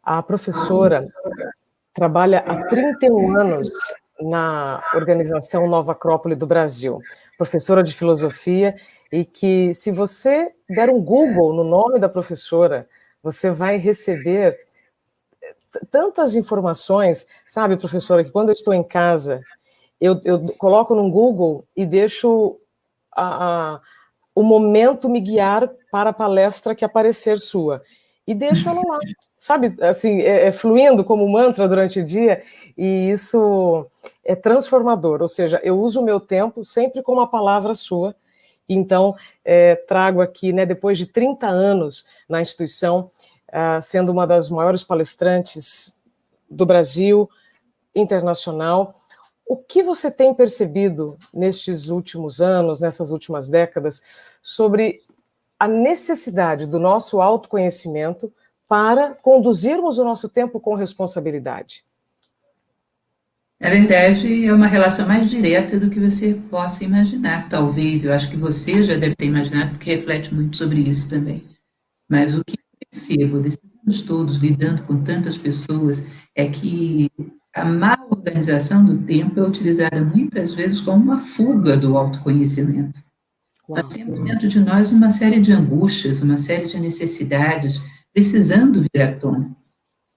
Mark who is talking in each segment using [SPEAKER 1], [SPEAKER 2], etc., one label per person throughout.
[SPEAKER 1] A professora trabalha há 31 anos na organização Nova Acrópole do Brasil, professora de filosofia, e que, se você der um Google no nome da professora, você vai receber tantas informações, sabe, professora, que quando eu estou em casa, eu coloco no Google e deixo o momento me guiar para a palestra que aparecer sua. E deixo ela lá, sabe, assim, fluindo como mantra durante o dia, e isso é transformador, ou seja, eu uso o meu tempo sempre com uma palavra sua. Então, trago aqui, né, depois de 30 anos na instituição, sendo uma das maiores palestrantes do Brasil, internacional, o que você tem percebido nestes últimos anos, nessas últimas décadas, sobre a necessidade do nosso autoconhecimento para conduzirmos o nosso tempo com responsabilidade?
[SPEAKER 2] Na verdade, é uma relação mais direta do que você possa imaginar, talvez. Eu acho que você já deve ter imaginado, porque reflete muito sobre isso também. Mas o que eu percebo desses anos todos, lidando com tantas pessoas, é que a má organização do tempo é utilizada muitas vezes como uma fuga do autoconhecimento.
[SPEAKER 1] Uau.
[SPEAKER 2] Nós temos dentro de nós uma série de angústias, uma série de necessidades precisando vir à tona.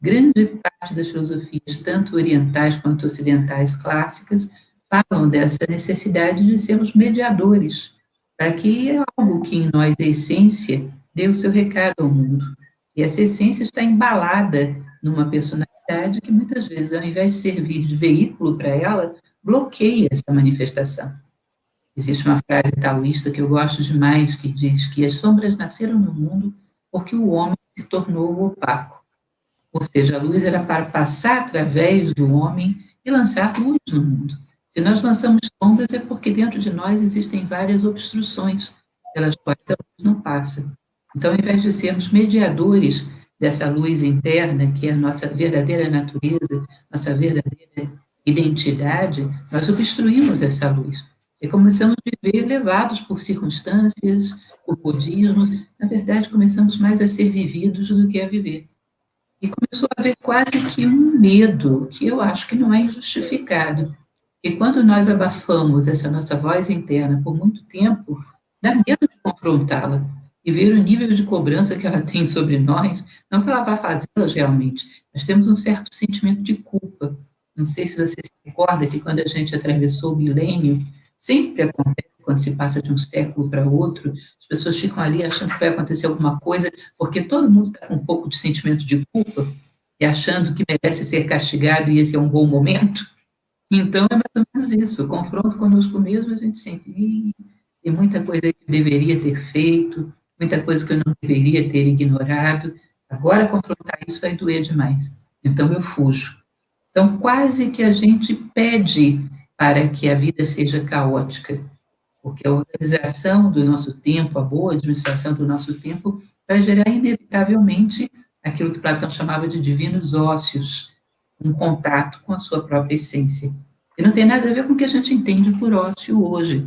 [SPEAKER 2] Grande parte das filosofias, tanto orientais quanto ocidentais clássicas, falam dessa necessidade de sermos mediadores, para que algo que em nós é essência dê o seu recado ao mundo. E essa essência está embalada numa personalidade que muitas vezes, ao invés de servir de veículo para ela, bloqueia essa manifestação. Existe uma frase taoísta que eu gosto demais, que diz que as sombras nasceram no mundo porque o homem se tornou opaco. Ou seja, a luz era para passar através do homem e lançar luz no mundo. Se nós lançamos sombras, é porque dentro de nós existem várias obstruções pelas quais a luz não passa. Então, ao invés de sermos mediadores dessa luz interna, que é a nossa verdadeira natureza, nossa verdadeira identidade, nós obstruímos essa luz. E começamos a viver levados por circunstâncias, por modismos. Na verdade, começamos mais a ser vividos do que a viver. E começou a haver quase que um medo, que eu acho que não é injustificado. Porque quando nós abafamos essa nossa voz interna por muito tempo, dá medo de confrontá-la e ver o nível de cobrança que ela tem sobre nós, não que ela vá fazê-las realmente, mas temos um certo sentimento de culpa. Não sei se você se recorda que quando a gente atravessou o milênio, sempre acontece quando se passa de um século para outro, as pessoas ficam ali achando que vai acontecer alguma coisa, porque todo mundo está com um pouco de sentimento de culpa e achando que merece ser castigado e esse é um bom momento. Então, é mais ou menos isso, o confronto conosco mesmo, a gente sente, tem muita coisa que eu deveria ter feito, muita coisa que eu não deveria ter ignorado, agora confrontar isso vai doer demais, então eu fujo. Então, quase que a gente pede para que a vida seja caótica, porque a organização do nosso tempo, a boa administração do nosso tempo, vai gerar inevitavelmente aquilo que Platão chamava de divinos ócios, um contato com a sua própria essência. E não tem nada a ver com o que a gente entende por ócio hoje.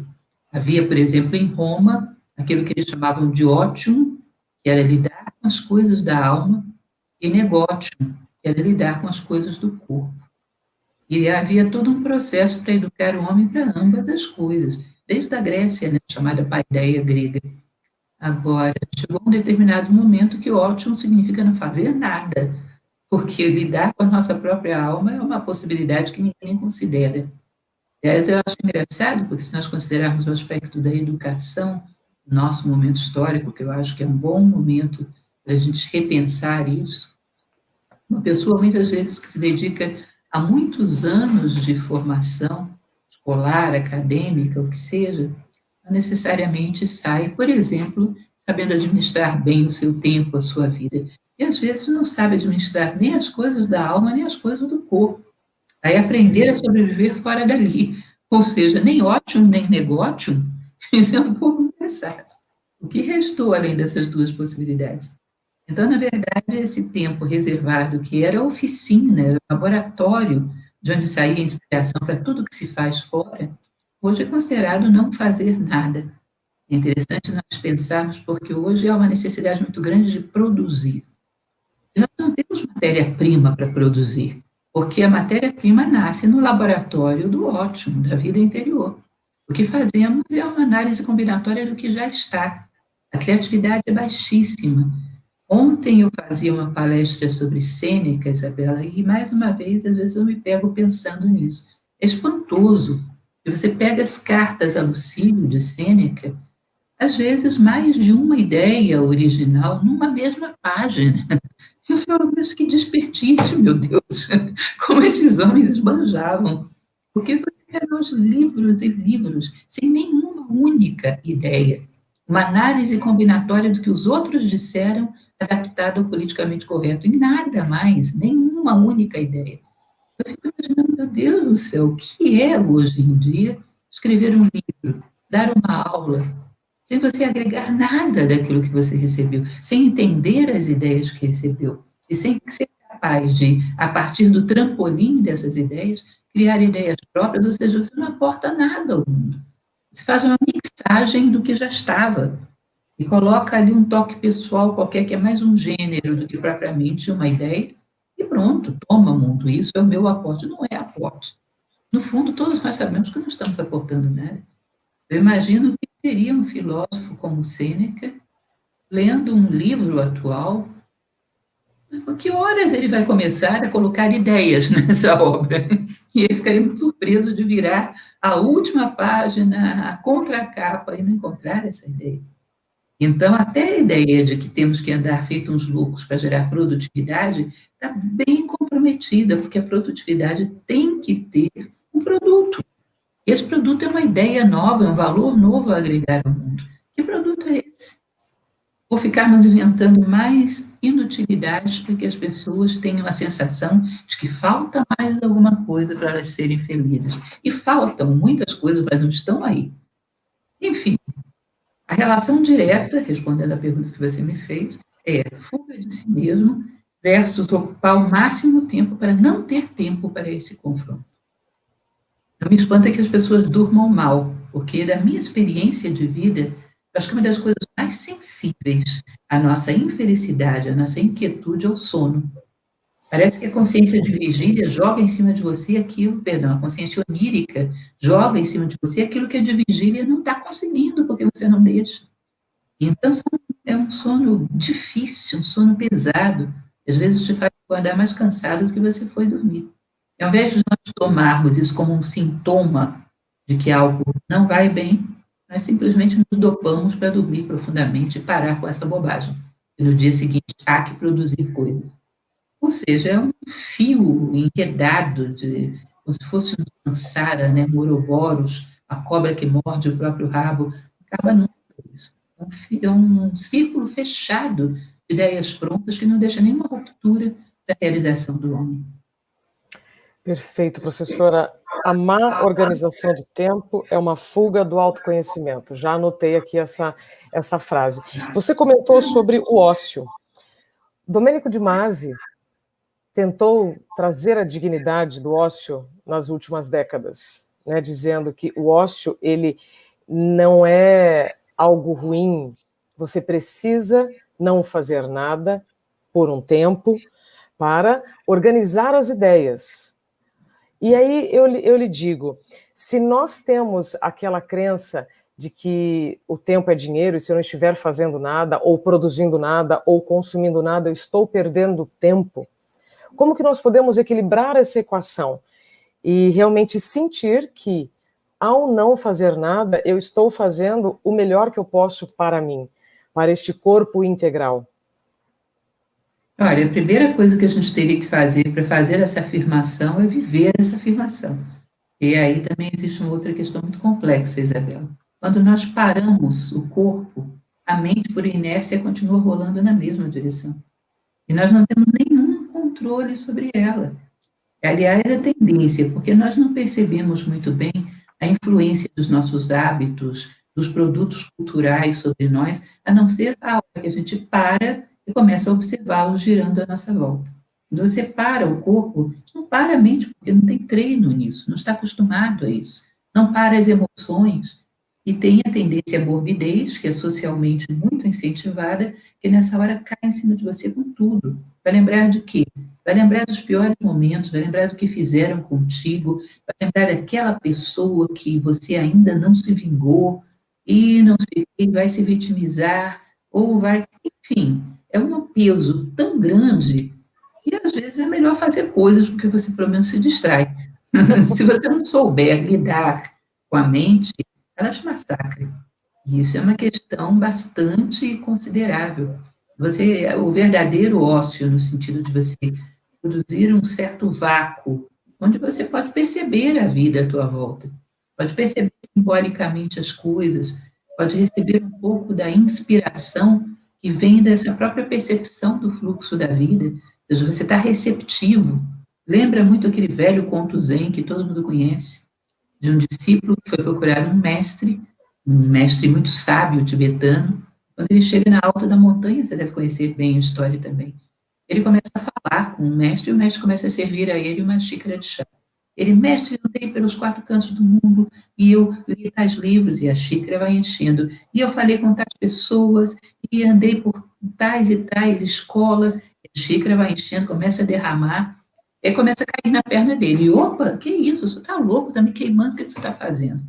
[SPEAKER 2] Havia, por exemplo, em Roma, aquilo que eles chamavam de ótium, que era lidar com as coisas da alma, e negótium, que era lidar com as coisas do corpo. E havia todo um processo para educar o homem para ambas as coisas, desde a Grécia, né, chamada paideia grega. Agora, chegou um determinado momento que ótimo significa não fazer nada, porque lidar com a nossa própria alma é uma possibilidade que ninguém considera. Aliás, eu acho engraçado, porque se nós considerarmos o aspecto da educação, nosso momento histórico, que eu acho que é um bom momento para a gente repensar isso, uma pessoa, muitas vezes, que se dedica a muitos anos de formação escolar, acadêmica, o que seja, não necessariamente sai, por exemplo, sabendo administrar bem o seu tempo, a sua vida. E, às vezes, não sabe administrar nem as coisas da alma, nem as coisas do corpo. Vai aprender a sobreviver fora dali. Ou seja, nem ótimo, nem negócio, isso é um pouco engraçado. O que restou além dessas duas possibilidades? Então, na verdade, esse tempo reservado, que era a oficina, era o laboratório de onde saía a inspiração para tudo que se faz fora, hoje é considerado não fazer nada. É interessante nós pensarmos, porque hoje há uma necessidade muito grande de produzir. E nós não temos matéria-prima para produzir, porque a matéria-prima nasce no laboratório do ótimo, da vida interior. O que fazemos é uma análise combinatória do que já está. A criatividade é baixíssima. Ontem eu fazia uma palestra sobre Sêneca, Isabela, e mais uma vez, às vezes eu me pego pensando nisso. É espantoso. E você pega as cartas a Lucílio de Sêneca, às vezes mais de uma ideia original numa mesma página. Eu falo, mas que desperdício, meu Deus, como esses homens esbanjavam. Porque você pega os livros e livros sem nenhuma única ideia. Uma análise combinatória do que os outros disseram, adaptada ao politicamente correto, e nada mais, nenhuma única ideia. Eu fico imaginando, meu Deus do céu, o que é hoje em dia escrever um livro, dar uma aula, sem você agregar nada daquilo que você recebeu, sem entender as ideias que recebeu, e sem ser capaz de, a partir do trampolim dessas ideias, criar ideias próprias, ou seja, você não aporta nada ao mundo. Você faz uma mixagem do que já estava, e coloca ali um toque pessoal qualquer, que é mais um gênero do que propriamente uma ideia, e pronto, toma mundo, isso é o meu aporte. Não é aporte. No fundo, todos nós sabemos que não estamos aportando nada. Eu imagino que seria um filósofo como Sêneca, lendo um livro atual, que horas ele vai começar a colocar ideias nessa obra? E ele ficaria muito surpreso de virar a última página, a contracapa, e não encontrar essa ideia. Então, até a ideia de que temos que andar feito uns loucos para gerar produtividade está bem comprometida, porque a produtividade tem que ter um produto. E esse produto é uma ideia nova, é um valor novo a agregar ao mundo. Que produto é esse? Ou ficarmos inventando mais inutilidades para que as pessoas tenham a sensação de que falta mais alguma coisa para elas serem felizes. E faltam muitas coisas, mas não estão aí. Enfim, a relação direta, respondendo à pergunta que você me fez, é fuga de si mesmo versus ocupar o máximo tempo para não ter tempo para esse confronto. Não me espanta que as pessoas durmam mal, porque da minha experiência de vida, acho que uma das coisas mais sensíveis à nossa infelicidade, à nossa inquietude é o sono. Parece que a consciência de vigília joga em cima de você aquilo, perdão, a consciência onírica joga em cima de você aquilo que a de vigília não está conseguindo, porque você não deixa. Então, é um sono difícil, um sono pesado, às vezes te faz acordar mais cansado do que você foi dormir. Ao invés de nós tomarmos isso como um sintoma de que algo não vai bem, nós simplesmente nos dopamos para dormir profundamente e parar com essa bobagem. E no dia seguinte, há que produzir coisas. Ou seja, é um fio enredado, como se fosse um sansara, né, um Ouroboros, a cobra que morde o próprio rabo, acaba nunca isso. É um círculo fechado de ideias prontas que não deixa nenhuma ruptura para a realização do homem.
[SPEAKER 1] Perfeito, professora. A má organização do tempo é uma fuga do autoconhecimento. Já anotei aqui essa frase. Você comentou sobre o ócio. Domênico de Masi tentou trazer a dignidade do ócio nas últimas décadas, né, dizendo que o ócio ele não é algo ruim, você precisa não fazer nada por um tempo para organizar as ideias. E aí eu lhe digo, se nós temos aquela crença de que o tempo é dinheiro e se eu não estiver fazendo nada, ou produzindo nada, ou consumindo nada, eu estou perdendo tempo, como que nós podemos equilibrar essa equação e realmente sentir que, ao não fazer nada, eu estou fazendo o melhor que eu posso para mim, para este corpo integral?
[SPEAKER 2] Olha, a primeira coisa que a gente teria que fazer para fazer essa afirmação é viver essa afirmação. E aí também existe uma outra questão muito complexa, Isabela. Quando nós paramos o corpo, a mente, por inércia, continua rolando na mesma direção. E nós não temos nenhum controle sobre ela. Aliás, a tendência, porque nós não percebemos muito bem a influência dos nossos hábitos, dos produtos culturais sobre nós, a não ser a hora que a gente para e começa a observá-los girando à nossa volta. Quando você para o corpo, não para a mente, porque não tem treino nisso, não está acostumado a isso. Não para as emoções, e tem a tendência à morbidez, que é socialmente muito incentivada, que nessa hora cai em cima de você com tudo. Vai lembrar de quê? Vai lembrar dos piores momentos, vai lembrar do que fizeram contigo, vai lembrar daquela pessoa que você ainda não se vingou, e não sei o que, vai se vitimizar, ou vai, enfim, é um peso tão grande que às vezes é melhor fazer coisas porque você pelo menos se distrai. Se você não souber lidar com a mente, ela te massacra. E isso é uma questão bastante considerável. O verdadeiro ócio, no sentido de você produzir um certo vácuo, onde você pode perceber a vida à tua volta, pode perceber simbolicamente as coisas, pode receber um pouco da inspiração que vem dessa própria percepção do fluxo da vida, ou seja, você está receptivo. Lembra muito aquele velho conto zen que todo mundo conhece, de um discípulo que foi procurar um mestre muito sábio tibetano. Quando ele chega na alta da montanha, você deve conhecer bem a história também, ele começa a falar com o mestre, e o mestre começa a servir a ele uma xícara de chá. Ele, mestre, eu andei pelos 4 cantos do mundo, e eu li tais livros, e a xícara vai enchendo, e eu falei com tais pessoas, e andei por tais e tais escolas, e a xícara vai enchendo, começa a derramar, e começa a cair na perna dele. E, opa, que isso, você está louco, está me queimando, o que você está fazendo?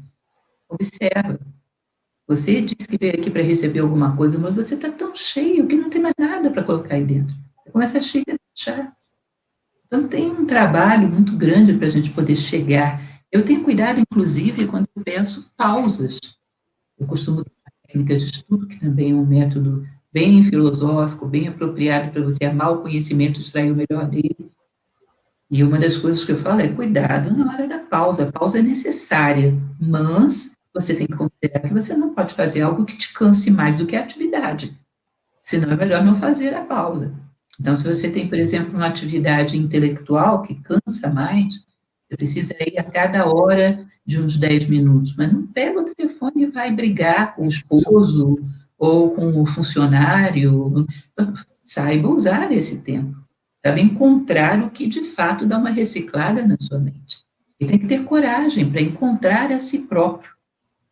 [SPEAKER 2] Observa. Você disse que veio aqui para receber alguma coisa, mas você está tão cheio que não tem mais nada para colocar aí dentro. Você começa a chá. Então, tem um trabalho muito grande para a gente poder chegar. Eu tenho cuidado, inclusive, quando eu peço pausas. Eu costumo usar técnicas de estudo, que também é um método bem filosófico, bem apropriado para você amar o conhecimento, extrair o melhor dele. E uma das coisas que eu falo é cuidado na hora da pausa. A pausa é necessária, mas você tem que considerar que você não pode fazer algo que te canse mais do que a atividade. Senão é melhor não fazer a pausa. Então, se você tem, por exemplo, uma atividade intelectual que cansa mais, você precisa ir a cada hora de uns 10 minutos, mas não pega o telefone e vai brigar com o esposo ou com o funcionário. Saiba usar esse tempo. Sabe, encontrar o que de fato dá uma reciclada na sua mente. E tem que ter coragem para encontrar a si próprio.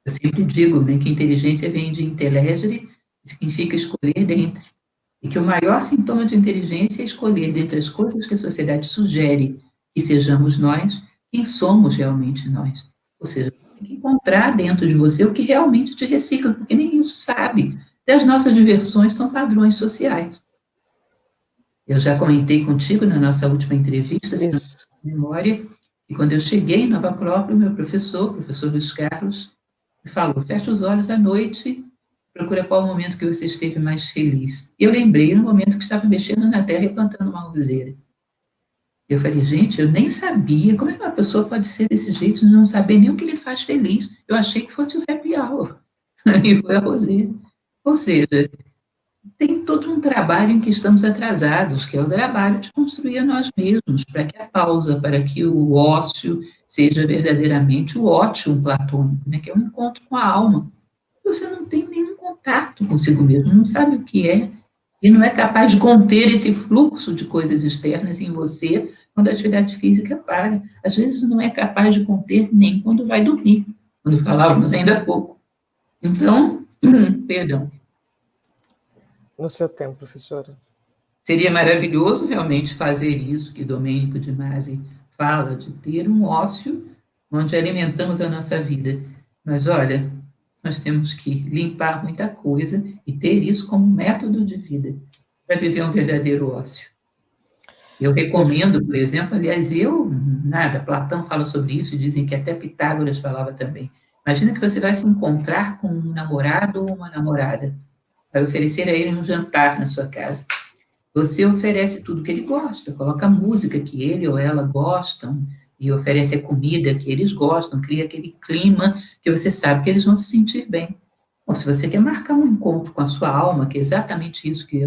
[SPEAKER 2] Eu sempre digo, né, que inteligência vem de intellegere, significa escolher dentre. E que o maior sintoma de inteligência é escolher dentre as coisas que a sociedade sugere que sejamos nós, quem somos realmente nós. Ou seja, tem que encontrar dentro de você o que realmente te recicla, porque nem isso sabe. E as nossas diversões são padrões sociais. Eu já comentei contigo na nossa última entrevista, se não me memória, que quando eu cheguei em Nova Acrópole, meu professor, o professor Luiz Carlos, me falou, fecha os olhos à noite, procura qual o momento que você esteve mais feliz. E eu lembrei no momento que estava mexendo na terra e plantando uma roseira. Eu falei, gente, eu nem sabia, como é que uma pessoa pode ser desse jeito, de não saber nem o que lhe faz feliz? Eu achei que fosse o happy hour, e foi a roseira. Ou seja, tem todo um trabalho em que estamos atrasados, que é o trabalho de construir a nós mesmos, para que a pausa, para que o ócio seja verdadeiramente o ótium platônico, né, que é um encontro com a alma. Você não tem nenhum contato consigo mesmo, não sabe o que é, e não é capaz de conter esse fluxo de coisas externas em você quando a atividade física para. Às vezes não é capaz de conter nem quando vai dormir, quando falávamos ainda há pouco. Então, perdão.
[SPEAKER 1] No seu tempo, professora.
[SPEAKER 2] Seria maravilhoso realmente fazer isso que Domênico de Masi fala, de ter um ócio onde alimentamos a nossa vida. Mas, olha, nós temos que limpar muita coisa e ter isso como método de vida para viver um verdadeiro ócio. Eu recomendo, por exemplo, aliás, Platão fala sobre isso, dizem que até Pitágoras falava também. Imagina que você vai se encontrar com um namorado ou uma namorada, vai oferecer a ele um jantar na sua casa. Você oferece tudo que ele gosta, coloca a música que ele ou ela gostam, e oferece a comida que eles gostam, cria aquele clima que você sabe que eles vão se sentir bem. Bom, se você quer marcar um encontro com a sua alma, que é exatamente isso que,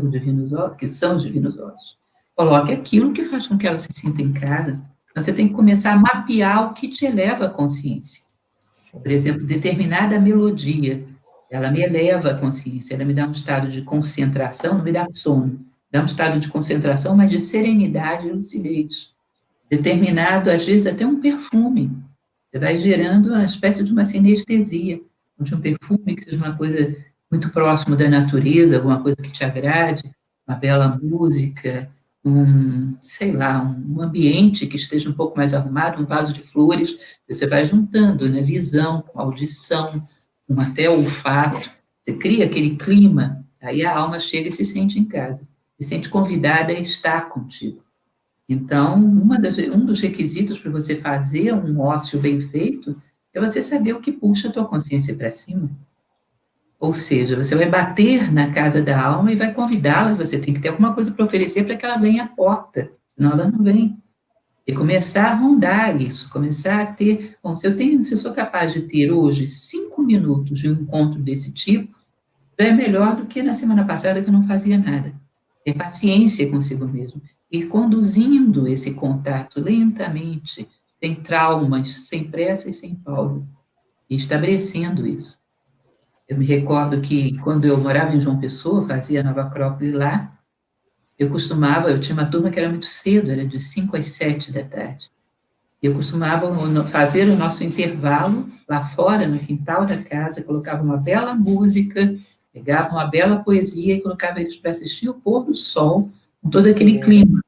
[SPEAKER 2] que são os divinos ossos, coloque aquilo que faz com que ela se sinta em casa. Você tem que começar a mapear o que te eleva à consciência. Por exemplo, determinada melodia, ela me eleva a consciência, ela me dá um estado de concentração, não me dá sono, dá um estado de concentração, mas de serenidade e lucidez. Determinado, às vezes, até um perfume. Você vai gerando uma espécie de uma sinestesia. de um perfume que seja uma coisa muito próximo da natureza, alguma coisa que te agrade, uma bela música, sei lá, um ambiente que esteja um pouco mais arrumado, um vaso de flores, você vai juntando, né, visão, com audição, com até olfato, você cria aquele clima, aí a alma chega e se sente em casa, se sente convidada a estar contigo. Então, um dos requisitos para você fazer um ócio bem feito é você saber o que puxa a tua consciência para cima. Ou seja, você vai bater na casa da alma e vai convidá-la, você tem que ter alguma coisa para oferecer para que ela venha à porta, senão ela não vem. E começar a rondar isso, começar a ter... Bom, se eu sou capaz de ter hoje 5 minutos de um encontro desse tipo, já é melhor do que na semana passada que eu não fazia nada. Ter paciência consigo mesmo. Ir conduzindo esse contato lentamente, sem traumas, sem pressa e sem pausa. E estabelecendo isso. Eu me recordo que, quando eu morava em João Pessoa, fazia Nova Acrópole lá, eu tinha uma turma que era muito cedo, era de 5 às 7 da tarde. Eu costumava fazer o nosso intervalo lá fora, no quintal da casa, colocava uma bela música, pegava uma bela poesia e colocava eles para assistir o pôr do sol, com todo aquele clima.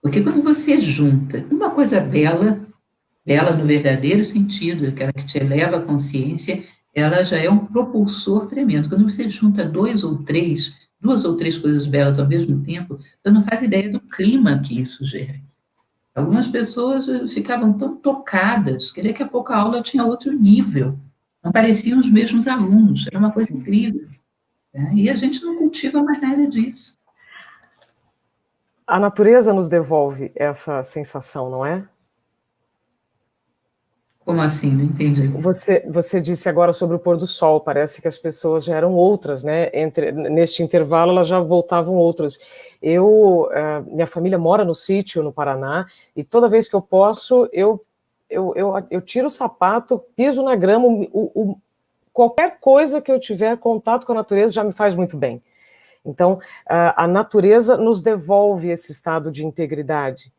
[SPEAKER 2] Porque quando você junta uma coisa bela, bela no verdadeiro sentido, aquela que te eleva a consciência, ela já é um propulsor tremendo. Quando você junta duas ou três coisas belas ao mesmo tempo, você não faz ideia do clima que isso gera. Algumas pessoas ficavam tão tocadas que daqui a pouco a aula tinha outro nível, não pareciam os mesmos alunos, era uma coisa incrível. Né? E a gente não cultiva mais nada disso.
[SPEAKER 1] A natureza nos devolve essa sensação, não é?
[SPEAKER 2] Como assim? Não entendi.
[SPEAKER 1] Você disse agora sobre o pôr do sol, parece que as pessoas já eram outras, né? Neste intervalo elas já voltavam outras. Minha família mora no sítio, no Paraná, e toda vez que eu posso, eu tiro o sapato, piso na grama, qualquer coisa que eu tiver contato com a natureza já me faz muito bem. Então, a natureza nos devolve esse estado de integridade.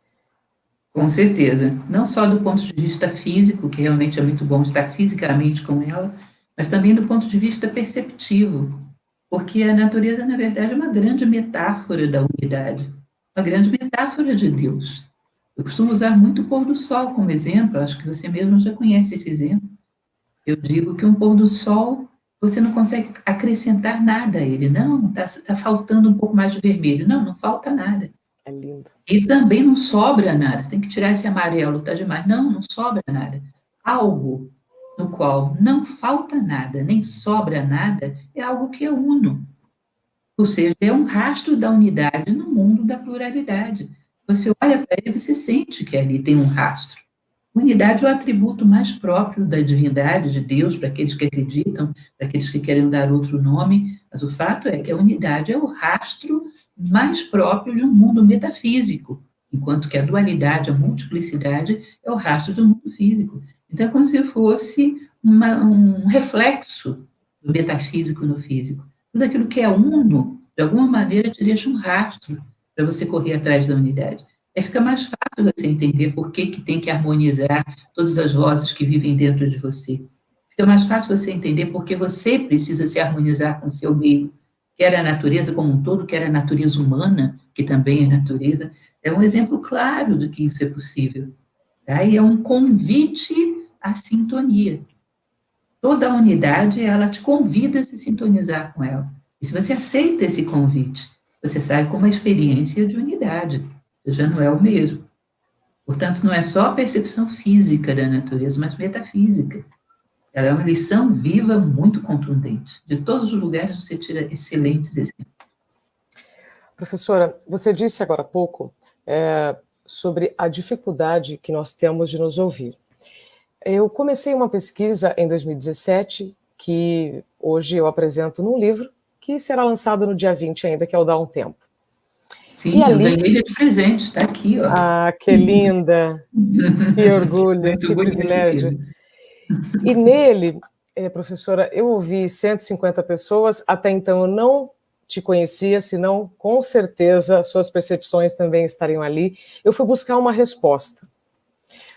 [SPEAKER 2] Com certeza. Não só do ponto de vista físico, que realmente é muito bom estar fisicamente com ela, mas também do ponto de vista perceptivo. Porque a natureza, na verdade, é uma grande metáfora da unidade, uma grande metáfora de Deus. Eu costumo usar muito o pôr do sol como exemplo, acho que você mesmo já conhece esse exemplo. Eu digo que um pôr do sol, você não consegue acrescentar nada a ele. Não, tá faltando um pouco mais de vermelho. Não, não falta nada.
[SPEAKER 1] É lindo.
[SPEAKER 2] E também não sobra nada, tem que tirar esse amarelo, tá demais. Não, não sobra nada. Algo no qual não falta nada, nem sobra nada, é algo que é uno. Ou seja, é um rastro da unidade no mundo da pluralidade. Você olha para ele e você sente que ali tem um rastro. Unidade é o atributo mais próprio da divindade, de Deus, para aqueles que acreditam, para aqueles que querem dar outro nome, mas o fato é que a unidade é o rastro mais próprio de um mundo metafísico, enquanto que a dualidade, a multiplicidade, é o rastro do mundo físico. Então, é como se fosse um reflexo do metafísico no físico. Tudo aquilo que é uno, de alguma maneira, te deixa um rastro para você correr atrás da unidade. Aí fica mais fácil você entender por que tem que harmonizar todas as vozes que vivem dentro de você. Fica mais fácil você entender por que você precisa se harmonizar com o seu meio, quer a natureza como um todo, quer a natureza humana, que também é natureza. É um exemplo claro de que isso é possível. Tá? E é um convite à sintonia. Toda a unidade, ela te convida a se sintonizar com ela. E se você aceita esse convite, você sai com uma experiência de unidade. Você já não é o mesmo. Portanto, não é só a percepção física da natureza, mas metafísica. Ela é uma lição viva muito contundente. De todos os lugares você tira excelentes exemplos.
[SPEAKER 1] Professora, você disse agora há pouco sobre a dificuldade que nós temos de nos ouvir. Eu comecei uma pesquisa em 2017, que hoje eu apresento num livro, que será lançado no dia 20 ainda, que é o Dá um Tempo.
[SPEAKER 2] Sim, eu ganhei de presente, está aqui, ó.
[SPEAKER 1] Ah, que linda! Que orgulho,
[SPEAKER 2] muito
[SPEAKER 1] que
[SPEAKER 2] bonito,
[SPEAKER 1] privilégio.
[SPEAKER 2] mesmo.
[SPEAKER 1] E nele, professora, eu ouvi 150 pessoas, até então eu não te conhecia, senão com certeza suas percepções também estariam ali. Eu fui buscar uma resposta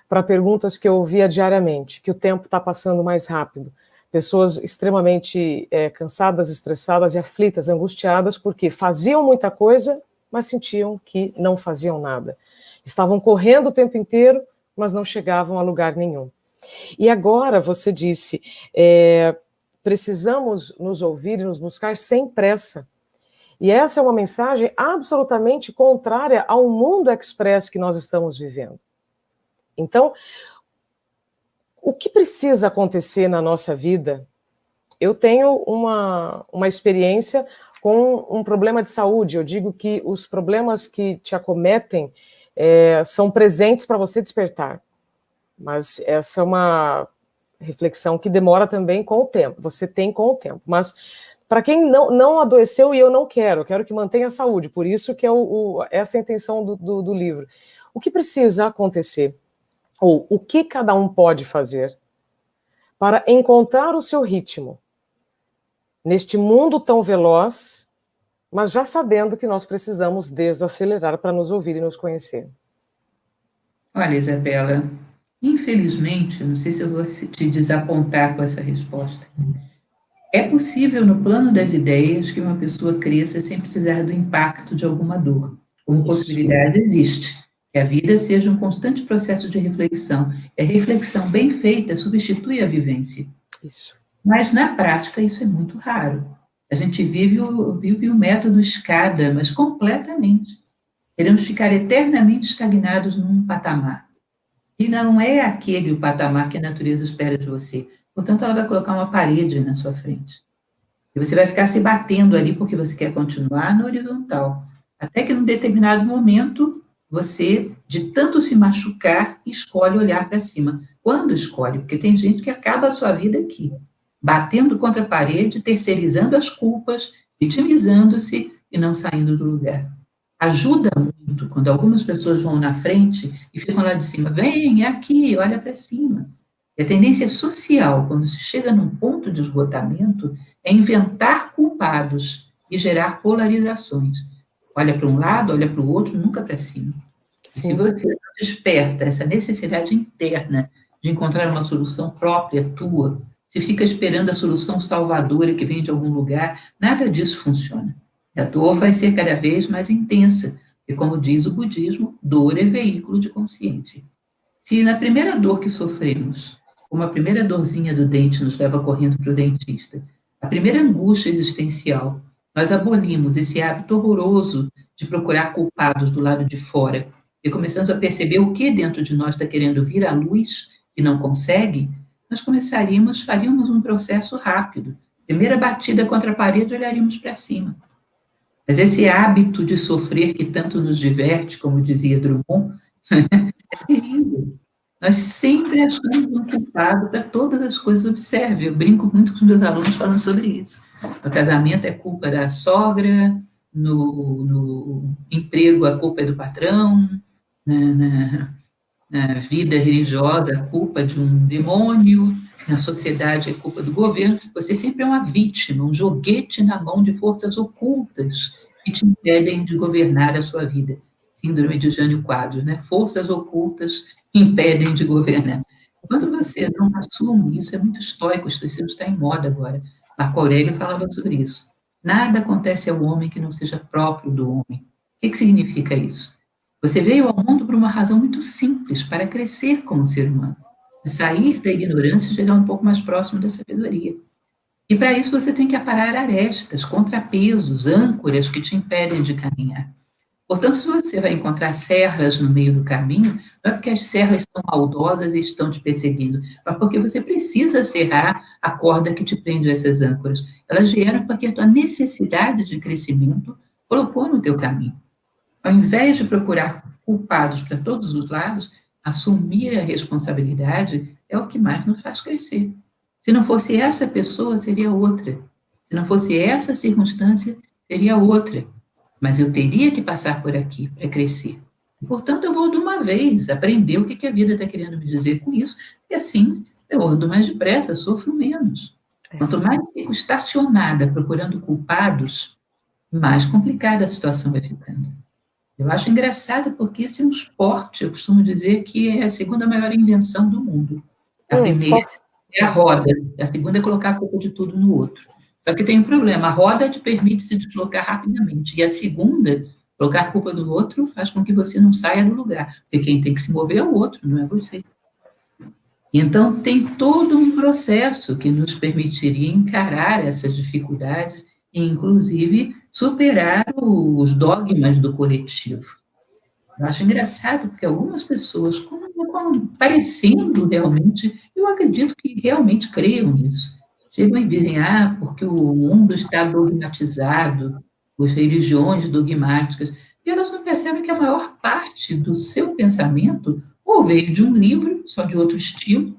[SPEAKER 1] para perguntas que eu ouvia diariamente, que o tempo está passando mais rápido. pessoas extremamente cansadas, estressadas e aflitas, angustiadas, porque faziam muita coisa, mas sentiam que não faziam nada. Estavam correndo o tempo inteiro, mas não chegavam a lugar nenhum. E agora você disse, precisamos nos ouvir e nos buscar sem pressa. E essa é uma mensagem absolutamente contrária ao mundo express que nós estamos vivendo. Então, o que precisa acontecer na nossa vida? Eu tenho uma experiência com um problema de saúde. Eu digo que os problemas que te acometem são presentes para você despertar. Mas essa é uma reflexão que demora também com o tempo. Você tem com o tempo. Mas para quem não adoeceu, e eu não quero que mantenha a saúde. Por isso que é essa é a intenção do livro. O que precisa acontecer? Ou o que cada um pode fazer para encontrar o seu ritmo neste mundo tão veloz, mas já sabendo que nós precisamos desacelerar para nos ouvir e nos conhecer?
[SPEAKER 2] Olha, Isabela, infelizmente, não sei se eu vou te desapontar com essa resposta. É possível, no plano das ideias, que uma pessoa cresça sem precisar do impacto de alguma dor. Como possibilidade existe. Que a vida seja um constante processo de reflexão. E a reflexão bem feita substitui a vivência.
[SPEAKER 1] Isso.
[SPEAKER 2] Mas, na prática, isso é muito raro. A gente vive o método escada, mas completamente. Queremos ficar eternamente estagnados num patamar. E não é aquele o patamar que a natureza espera de você. Portanto, ela vai colocar uma parede na sua frente. E você vai ficar se batendo ali porque você quer continuar no horizontal. Até que, num determinado momento, você, de tanto se machucar, escolhe olhar para cima. Quando escolhe? Porque tem gente que acaba a sua vida aqui, batendo contra a parede, terceirizando as culpas, vitimizando-se e não saindo do lugar. Ajuda muito quando algumas pessoas vão na frente e ficam lá de cima. Vem, é aqui, olha para cima. E a tendência social, quando se chega num ponto de esgotamento, é inventar culpados e gerar polarizações. Olha para um lado, olha para o outro, nunca para cima. E se você desperta essa necessidade interna de encontrar uma solução própria, tua, se fica esperando a solução salvadora que vem de algum lugar, nada disso funciona. E a dor vai ser cada vez mais intensa, e como diz o budismo, dor é veículo de consciência. Se na primeira dor que sofremos, como a primeira dorzinha do dente nos leva correndo para o dentista, a primeira angústia existencial, nós abolimos esse hábito horroroso de procurar culpados do lado de fora e começamos a perceber o que dentro de nós está querendo vir à luz e não consegue, nós faríamos um processo rápido. Primeira batida contra a parede, olharíamos para cima. Mas esse hábito de sofrer que tanto nos diverte, como dizia Drummond, é terrível. Nós sempre achamos um culpado para todas as coisas. Observe, eu brinco muito com os meus alunos falando sobre isso. No casamento é culpa da sogra, no emprego a culpa é do patrão, na vida religiosa a culpa é de um demônio, na sociedade é culpa do governo. Você sempre é uma vítima, um joguete na mão de forças ocultas que te impedem de governar a sua vida. Síndrome de Jânio Quadros, né? Forças ocultas impedem de governar. Quando você não assume, isso é muito estoico, isso está em moda agora. Marco Aurélio falava sobre isso. Nada acontece ao homem que não seja próprio do homem. O que significa isso? Você veio ao mundo por uma razão muito simples, para crescer como ser humano, para sair da ignorância e chegar um pouco mais próximo da sabedoria. E para isso você tem que aparar arestas, contrapesos, âncoras que te impedem de caminhar. Portanto, se você vai encontrar serras no meio do caminho, não é porque as serras são maldosas e estão te perseguindo, mas porque você precisa serrar a corda que te prende a essas âncoras. Elas vieram porque a tua necessidade de crescimento colocou no teu caminho. Ao invés de procurar culpados para todos os lados, assumir a responsabilidade é o que mais nos faz crescer. Se não fosse essa pessoa, seria outra. Se não fosse essa circunstância, seria outra. Mas eu teria que passar por aqui para crescer. Portanto, eu vou de uma vez aprender o que a vida está querendo me dizer com isso, e assim eu ando mais depressa, sofro menos. Quanto mais eu fico estacionada procurando culpados, mais complicada a situação vai ficando. Eu acho engraçado porque esse é um esporte, eu costumo dizer que é a segunda maior invenção do mundo. A primeira é a roda. A segunda é colocar a culpa de tudo no outro. Só que tem um problema, a roda te permite se deslocar rapidamente, e a segunda, colocar a culpa do outro, faz com que você não saia do lugar, porque quem tem que se mover é o outro, não é você. Então, tem todo um processo que nos permitiria encarar essas dificuldades e, inclusive, superar os dogmas do coletivo. Eu acho engraçado, porque algumas pessoas, parecendo realmente, eu acredito que realmente creiam nisso, chegam e dizem, porque o mundo está dogmatizado, as religiões dogmáticas, e elas não percebem que a maior parte do seu pensamento ou veio de um livro, só de outro estilo,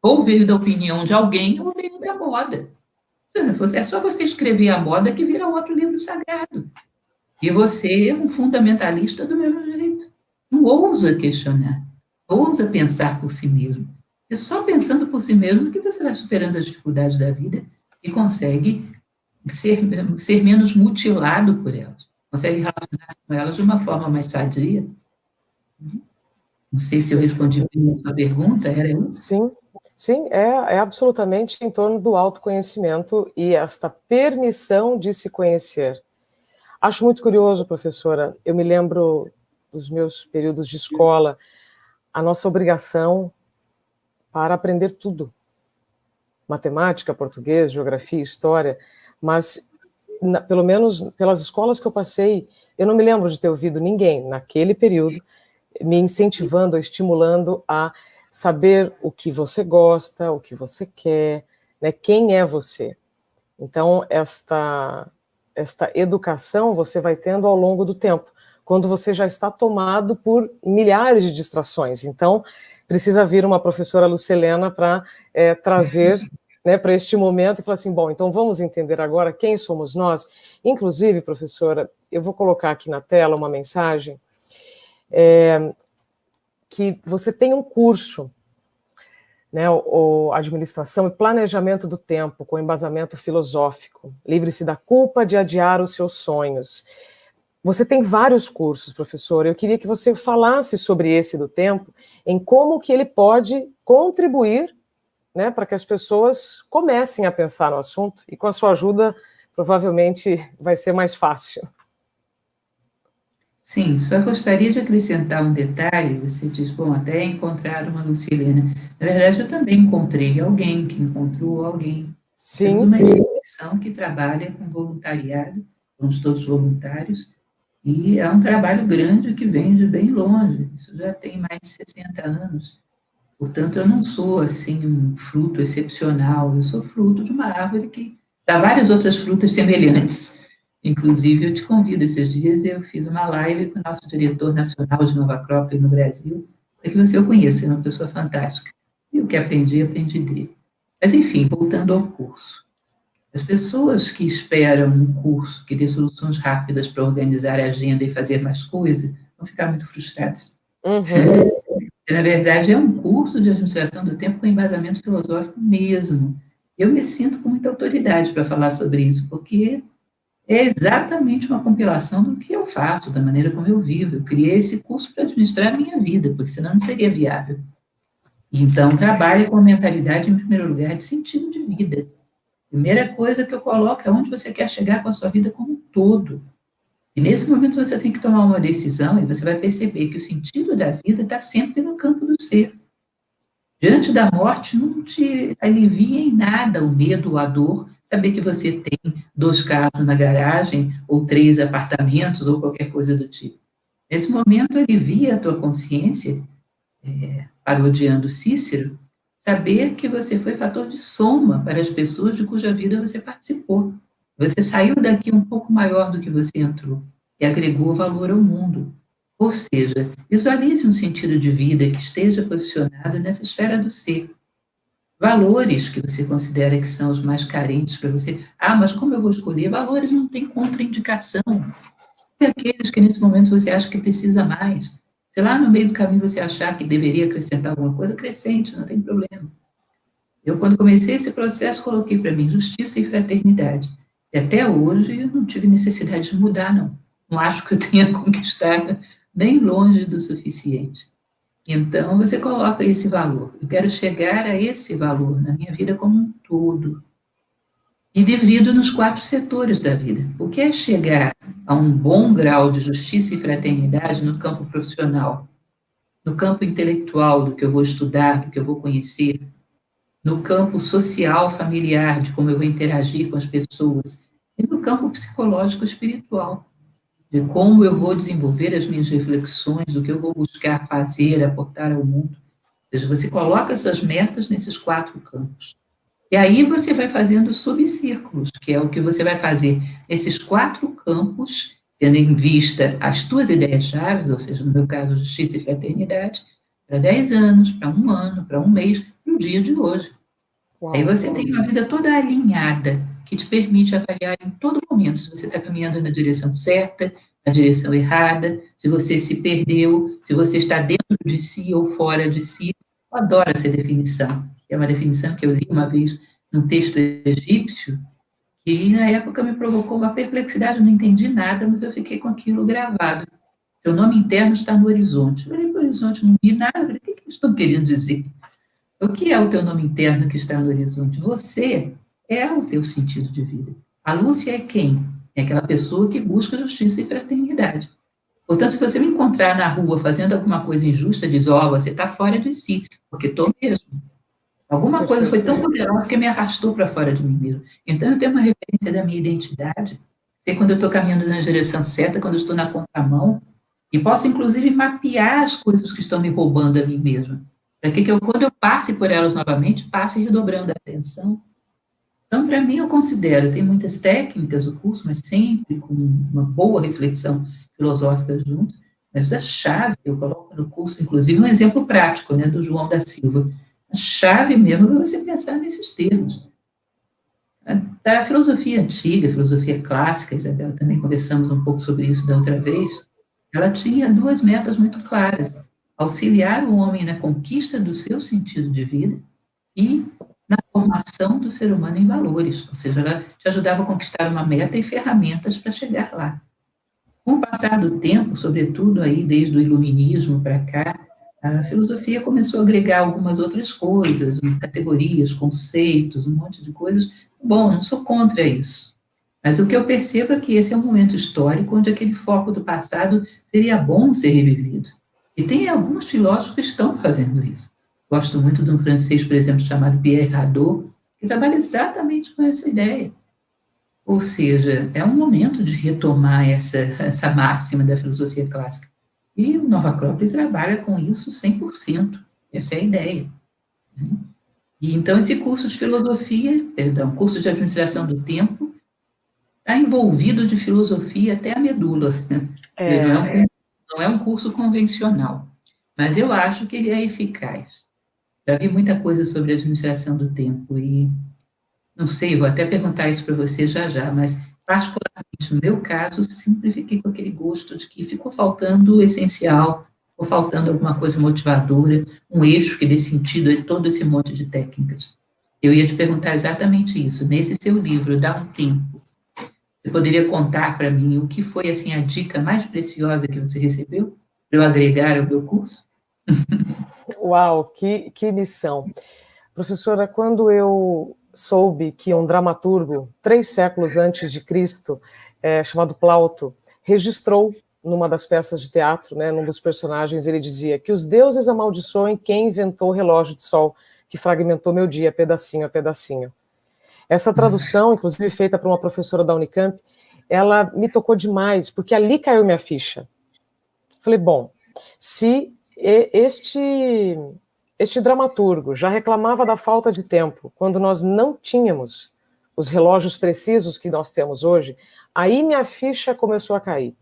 [SPEAKER 2] ou veio da opinião de alguém, ou veio da moda. É só você escrever a moda que vira outro livro sagrado. E você é um fundamentalista do mesmo jeito. Não ousa questionar, ousa pensar por si mesmo. É só pensando por si mesmo que você vai superando as dificuldades da vida e consegue ser menos mutilado por elas. Consegue relacionar-se com elas de uma forma mais sadia. Não sei se eu respondi bem a sua pergunta, era isso?
[SPEAKER 1] Sim, é absolutamente em torno do autoconhecimento e esta permissão de se conhecer. Acho muito curioso, professora, eu me lembro dos meus períodos de escola, a nossa obrigação para aprender tudo. Matemática, português, geografia, história, mas, pelo menos pelas escolas que eu passei, eu não me lembro de ter ouvido ninguém, naquele período, me incentivando, estimulando a saber o que você gosta, o que você quer, né, quem é você. Então, esta educação você vai tendo ao longo do tempo, quando você já está tomado por milhares de distrações. Então, precisa vir uma professora Lucelena para trazer, né, para este momento e falar assim, bom, então vamos entender agora quem somos nós. Inclusive, professora, eu vou colocar aqui na tela uma mensagem que você tem um curso, né, o Administração e Planejamento do Tempo, com embasamento filosófico. Livre-se da culpa de adiar os seus sonhos. Você tem vários cursos, professor. Eu queria que você falasse sobre esse do tempo, em como que ele pode contribuir, né, para que as pessoas comecem a pensar no assunto, e com a sua ajuda, provavelmente vai ser mais fácil.
[SPEAKER 2] Sim, só gostaria de acrescentar um detalhe. Você diz, bom, até encontrar uma Lucilena. Na verdade, eu também encontrei alguém que encontrou alguém.
[SPEAKER 1] Sim.
[SPEAKER 2] Temos uma instituição que trabalha com voluntariado, somos todos voluntários, e é um trabalho grande que vem de bem longe. Isso já tem mais de 60 anos. Portanto, eu não sou, assim, um fruto excepcional, eu sou fruto de uma árvore que dá várias outras frutas semelhantes. Inclusive, eu te convido, esses dias eu fiz uma live com o nosso diretor nacional de Nova Acrópole no Brasil, para que você o conheça, é uma pessoa fantástica. E o que aprendi dele. Mas, enfim, voltando ao curso. As pessoas que esperam um curso que dê soluções rápidas para organizar a agenda e fazer mais coisas, vão ficar muito frustradas. Na verdade, é um curso de administração do tempo com embasamento filosófico mesmo. Eu me sinto com muita autoridade para falar sobre isso, porque é exatamente uma compilação do que eu faço, da maneira como eu vivo. Eu criei esse curso para administrar a minha vida, porque senão não seria viável. Então, trabalhe com a mentalidade, em primeiro lugar, de sentido de vida. Primeira coisa que eu coloco é onde você quer chegar com a sua vida como um todo. E nesse momento você tem que tomar uma decisão e você vai perceber que o sentido da vida está sempre no campo do ser. Diante da morte, não te alivia em nada o medo ou a dor, saber que você tem 2 carros na garagem, ou 3 apartamentos, ou qualquer coisa do tipo. Nesse momento, alivia a tua consciência, parodiando Cícero, saber que você foi fator de soma para as pessoas de cuja vida você participou. Você saiu daqui um pouco maior do que você entrou, e agregou valor ao mundo. Ou seja, visualize um sentido de vida que esteja posicionado nessa esfera do ser. Valores que você considera que são os mais carentes para você. Mas como eu vou escolher? Valores não tem contraindicação. E aqueles que nesse momento você acha que precisa mais. Se lá no meio do caminho você achar que deveria acrescentar alguma coisa, acrescente, não tem problema. Eu, quando comecei esse processo, coloquei para mim justiça e fraternidade. E até hoje eu não tive necessidade de mudar, não. Não acho que eu tenha conquistado nem longe do suficiente. Então, você coloca esse valor. Eu quero chegar a esse valor na minha vida como um todo. E divido nos 4 setores da vida. O que é chegar a um bom grau de justiça e fraternidade no campo profissional, no campo intelectual, do que eu vou estudar, do que eu vou conhecer, no campo social, familiar, de como eu vou interagir com as pessoas, e no campo psicológico espiritual, de como eu vou desenvolver as minhas reflexões, do que eu vou buscar fazer, aportar ao mundo. Ou seja, você coloca essas metas nesses 4 campos. E aí você vai fazendo subcírculos, que é o que você vai fazer nesses 4 campos, tendo em vista as tuas ideias-chave, ou seja, no meu caso, justiça e fraternidade, para 10 anos, para 1 ano, para 1 mês, no dia de hoje.
[SPEAKER 1] Uau.
[SPEAKER 2] Aí você tem uma vida toda alinhada, que te permite avaliar em todo momento se você está caminhando na direção certa, na direção errada, se você se perdeu, se você está dentro de si ou fora de si. Eu adoro essa definição, que é uma definição que eu li uma vez num texto egípcio, que na época me provocou uma perplexidade, eu não entendi nada, mas eu fiquei com aquilo gravado. Seu nome interno está no horizonte. Eu olhei para o horizonte, não vi nada, eu falei, o que eles estão querendo dizer? O que é o teu nome interno que está no horizonte? Você é o teu sentido de vida. A Lúcia é quem? É aquela pessoa que busca justiça e fraternidade. Portanto, se você me encontrar na rua fazendo alguma coisa injusta, diz, ó, você está fora de si, porque estou mesmo. Alguma coisa foi tão poderosa que me arrastou para fora de mim mesmo. Então, eu tenho uma referência da minha identidade, sei quando eu estou caminhando na direção certa, quando eu estou na contramão, e posso, inclusive, mapear as coisas que estão me roubando a mim mesma, para que eu, quando eu passe por elas novamente, passe redobrando a atenção. Então, para mim, eu considero, tem muitas técnicas o curso, mas sempre com uma boa reflexão filosófica junto, mas a chave, eu coloco no curso, inclusive, um exemplo prático, né, do João da Silva. A chave mesmo é você pensar nesses termos. Da filosofia antiga, filosofia clássica, Isabela, também conversamos um pouco sobre isso da outra vez, ela tinha 2 metas muito claras: auxiliar o homem na conquista do seu sentido de vida e na formação do ser humano em valores, ou seja, ela te ajudava a conquistar uma meta e ferramentas para chegar lá. Com o passar do tempo, sobretudo aí desde o iluminismo para cá, a filosofia começou a agregar algumas outras coisas, categorias, conceitos, um monte de coisas. Bom, não sou contra isso. Mas o que eu percebo é que esse é um momento histórico onde aquele foco do passado seria bom ser revivido. E tem alguns filósofos que estão fazendo isso. Gosto muito de um francês, por exemplo, chamado Pierre Hadot, que trabalha exatamente com essa ideia. Ou seja, é um momento de retomar essa máxima da filosofia clássica. E o Nova Acrópole trabalha com isso 100%. Essa é a ideia. E então esse curso de filosofia, curso de administração do tempo, está envolvido de filosofia até a medula. Não é um curso convencional, mas eu acho que ele é eficaz. Já vi muita coisa sobre administração do tempo e não sei, vou até perguntar isso para você já já, mas particularmente no meu caso, sempre fiquei com aquele gosto de que ficou faltando o essencial, ficou faltando alguma coisa motivadora, um eixo que dê sentido a todo esse monte de técnicas. Eu ia te perguntar exatamente isso. Nesse seu livro, Dá um Tempo, você poderia contar para mim o que foi assim a dica mais preciosa que você recebeu para eu agregar ao meu curso?
[SPEAKER 1] Uau, que missão. Professora, quando eu soube que um dramaturgo, 3 séculos antes de Cristo, chamado Plauto, registrou numa das peças de teatro, né, num dos personagens, ele dizia que os deuses amaldiçoem quem inventou o relógio de sol, que fragmentou meu dia pedacinho a pedacinho. Essa tradução, inclusive feita por uma professora da Unicamp, ela me tocou demais, porque ali caiu minha ficha. Falei, bom, se este dramaturgo já reclamava da falta de tempo quando nós não tínhamos os relógios precisos que nós temos hoje, aí minha ficha começou a cair.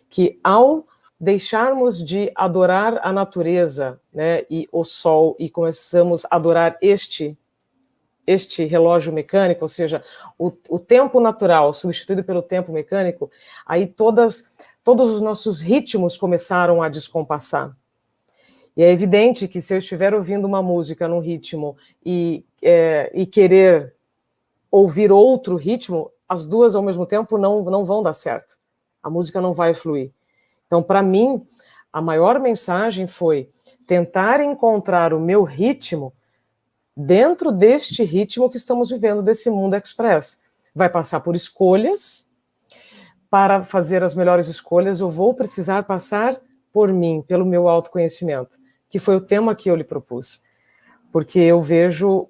[SPEAKER 1] Que ao deixarmos de adorar a natureza, né, e o sol, e começamos a adorar este relógio mecânico, ou seja, o tempo natural substituído pelo tempo mecânico, aí todos os nossos ritmos começaram a descompassar. E é evidente que se eu estiver ouvindo uma música num ritmo e querer ouvir outro ritmo, as duas ao mesmo tempo não vão dar certo. A música não vai fluir. Então, para mim, A maior mensagem foi tentar encontrar o meu ritmo dentro deste ritmo que estamos vivendo, desse mundo express. Vai passar por escolhas. Para fazer as melhores escolhas, eu vou precisar passar por mim, pelo meu autoconhecimento, que foi o tema que eu lhe propus. Porque eu vejo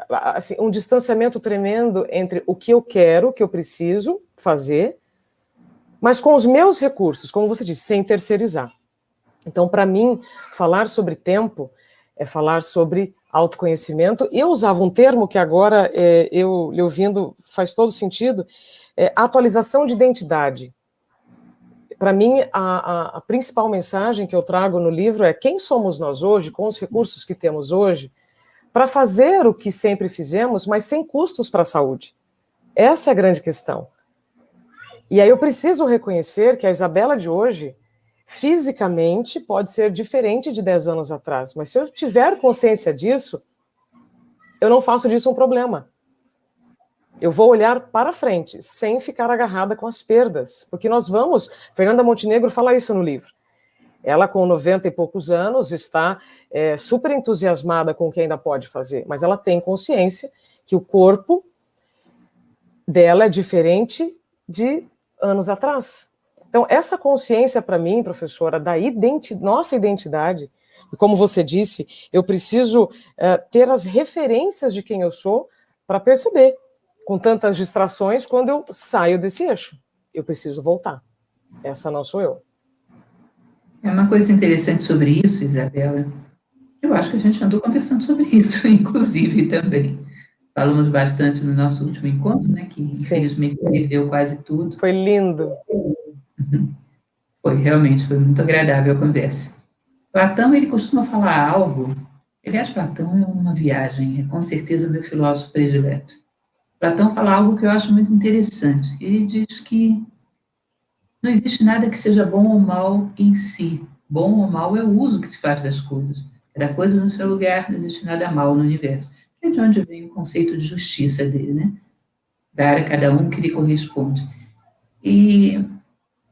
[SPEAKER 1] assim, um distanciamento tremendo entre o que eu quero, o que eu preciso fazer, mas com os meus recursos, como você disse, sem terceirizar. Então, para mim, falar sobre tempo é falar sobre autoconhecimento. Eu usava um termo que agora, eu lhe ouvindo, faz todo sentido, atualização de identidade. Para mim, a principal mensagem que eu trago no livro é quem somos nós hoje, com os recursos que temos hoje, para fazer o que sempre fizemos, mas sem custos para a saúde. Essa é a grande questão. E aí eu preciso reconhecer que a Isabela de hoje, fisicamente, pode ser diferente de 10 anos atrás, mas se eu tiver consciência disso, eu não faço disso um problema. Eu vou olhar para frente, sem ficar agarrada com as perdas, porque nós vamos... Fernanda Montenegro fala isso no livro. Ela, com 90 e poucos anos, está super entusiasmada com o que ainda pode fazer, mas ela tem consciência que o corpo dela é diferente de anos atrás. Então, essa consciência para mim, professora, da nossa identidade, e como você disse, eu preciso ter as referências de quem eu sou para perceber, com tantas distrações, quando eu saio desse eixo. Eu preciso voltar. Essa não sou eu.
[SPEAKER 2] É uma coisa interessante sobre isso, Isabela. Eu acho que a gente andou conversando sobre isso, inclusive, também. Falamos bastante no nosso último encontro, né, que infelizmente perdeu quase tudo.
[SPEAKER 1] Foi lindo.
[SPEAKER 2] Foi, realmente, foi muito agradável a conversa. Platão, ele costuma falar algo, aliás, Platão é uma viagem, é com certeza meu filósofo predileto. Platão fala algo que eu acho muito interessante. Ele diz que não existe nada que seja bom ou mal em si. Bom ou mal é o uso que se faz das coisas. Cada coisa no seu lugar, não existe nada mal no universo. Que é de onde vem o conceito de justiça dele, né? Dar a cada um que lhe corresponde. E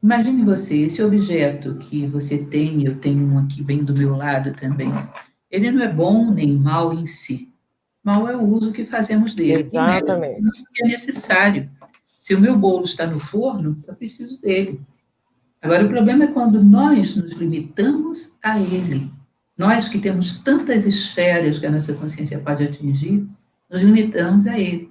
[SPEAKER 2] imagine você, esse objeto que você tem, eu tenho um aqui bem do meu lado também, ele não é bom nem mal em si. Mal é o uso que fazemos dele.
[SPEAKER 1] Exatamente.
[SPEAKER 2] E não é necessário. Se o meu bolo está no forno, eu preciso dele. Agora, o problema é quando nós nos limitamos a ele. Nós que temos tantas esferas que a nossa consciência pode atingir, nos limitamos a ele.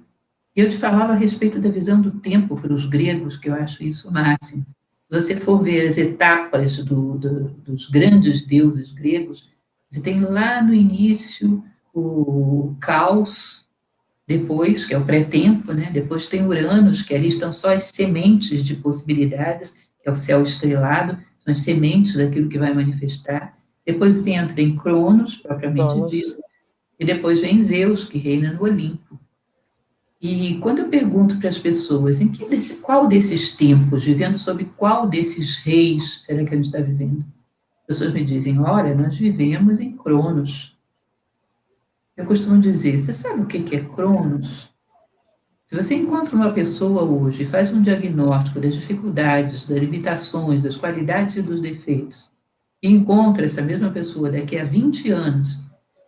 [SPEAKER 2] E eu te falava a respeito da visão do tempo para os gregos, que eu acho isso o máximo. Se você for ver as etapas dos grandes deuses gregos, você tem lá no início o caos, depois, que é o pré-tempo, né? Depois tem Uranus, que ali estão só as sementes de possibilidades, que é o céu estrelado, são as sementes daquilo que vai manifestar. Depois entra em Cronos, propriamente dito, e depois vem Zeus, que reina no Olimpo. E quando eu pergunto para as pessoas qual desses tempos, vivendo sob qual desses reis será que a gente está vivendo? As pessoas me dizem, olha, nós vivemos em Cronos. Eu costumo dizer, você sabe o que é Cronos? Se você encontra uma pessoa hoje e faz um diagnóstico das dificuldades, das limitações, das qualidades e dos defeitos, e encontra essa mesma pessoa daqui a 20 anos,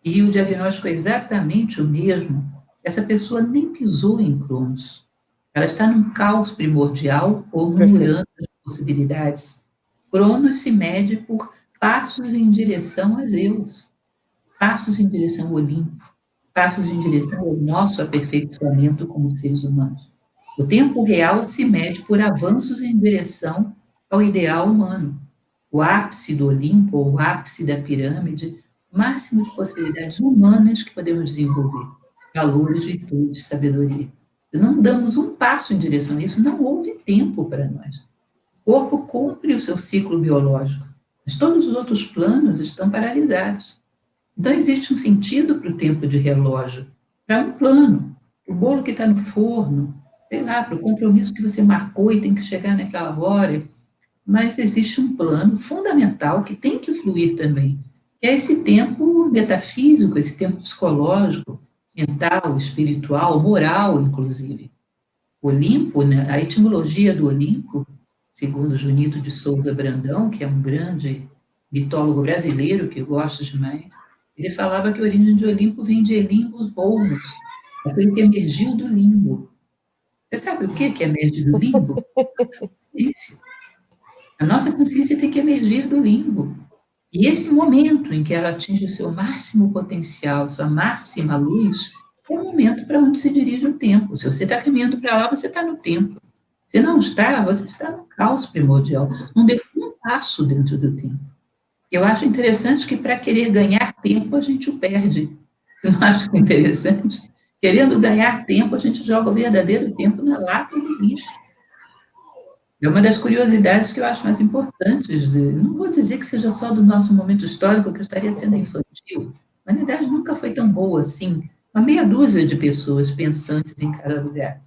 [SPEAKER 2] e o diagnóstico é exatamente o mesmo, essa pessoa nem pisou em Cronos. Ela está num caos primordial ou num Urano de possibilidades. Cronos se mede por passos em direção a Zeus, passos em direção ao Olimpo, passos em direção ao nosso aperfeiçoamento como seres humanos. O tempo real se mede por avanços em direção ao ideal humano. O ápice do Olimpo, ou o ápice da pirâmide, o máximo de possibilidades humanas que podemos desenvolver. Valores, virtudes, sabedoria. Não damos um passo em direção a isso, não houve tempo para nós. O corpo cumpre o seu ciclo biológico, mas todos os outros planos estão paralisados. Então, existe um sentido para o tempo de relógio, para um plano, para o bolo que está no forno, sei lá, para o compromisso que você marcou e tem que chegar naquela hora, mas existe um plano fundamental que tem que fluir também, que é esse tempo metafísico, esse tempo psicológico, mental, espiritual, moral, inclusive. O Olimpo, né, a etimologia do Olimpo segundo Junito de Souza Brandão, que é um grande mitólogo brasileiro, que eu gosto demais, ele falava que a origem de Olimpo vem de Elimbos volmus, aquele que emergiu do limbo. Você sabe o que é emergir do limbo? Consciência. A nossa consciência tem que emergir do limbo. E esse momento em que ela atinge o seu máximo potencial, sua máxima luz, é o momento para onde se dirige o tempo. Se você está caminhando para lá, você está no tempo. Se não está, você está no caos primordial. Não deu um passo dentro do tempo. Eu acho interessante que para querer ganhar tempo, a gente o perde. Eu não acho interessante? Querendo ganhar tempo, a gente joga o verdadeiro tempo na lata do lixo. É uma das curiosidades que eu acho mais importantes. Não vou dizer que seja só do nosso momento histórico, que eu estaria sendo infantil. A humanidade nunca foi tão boa assim. Uma meia dúzia de pessoas pensantes em cada lugar.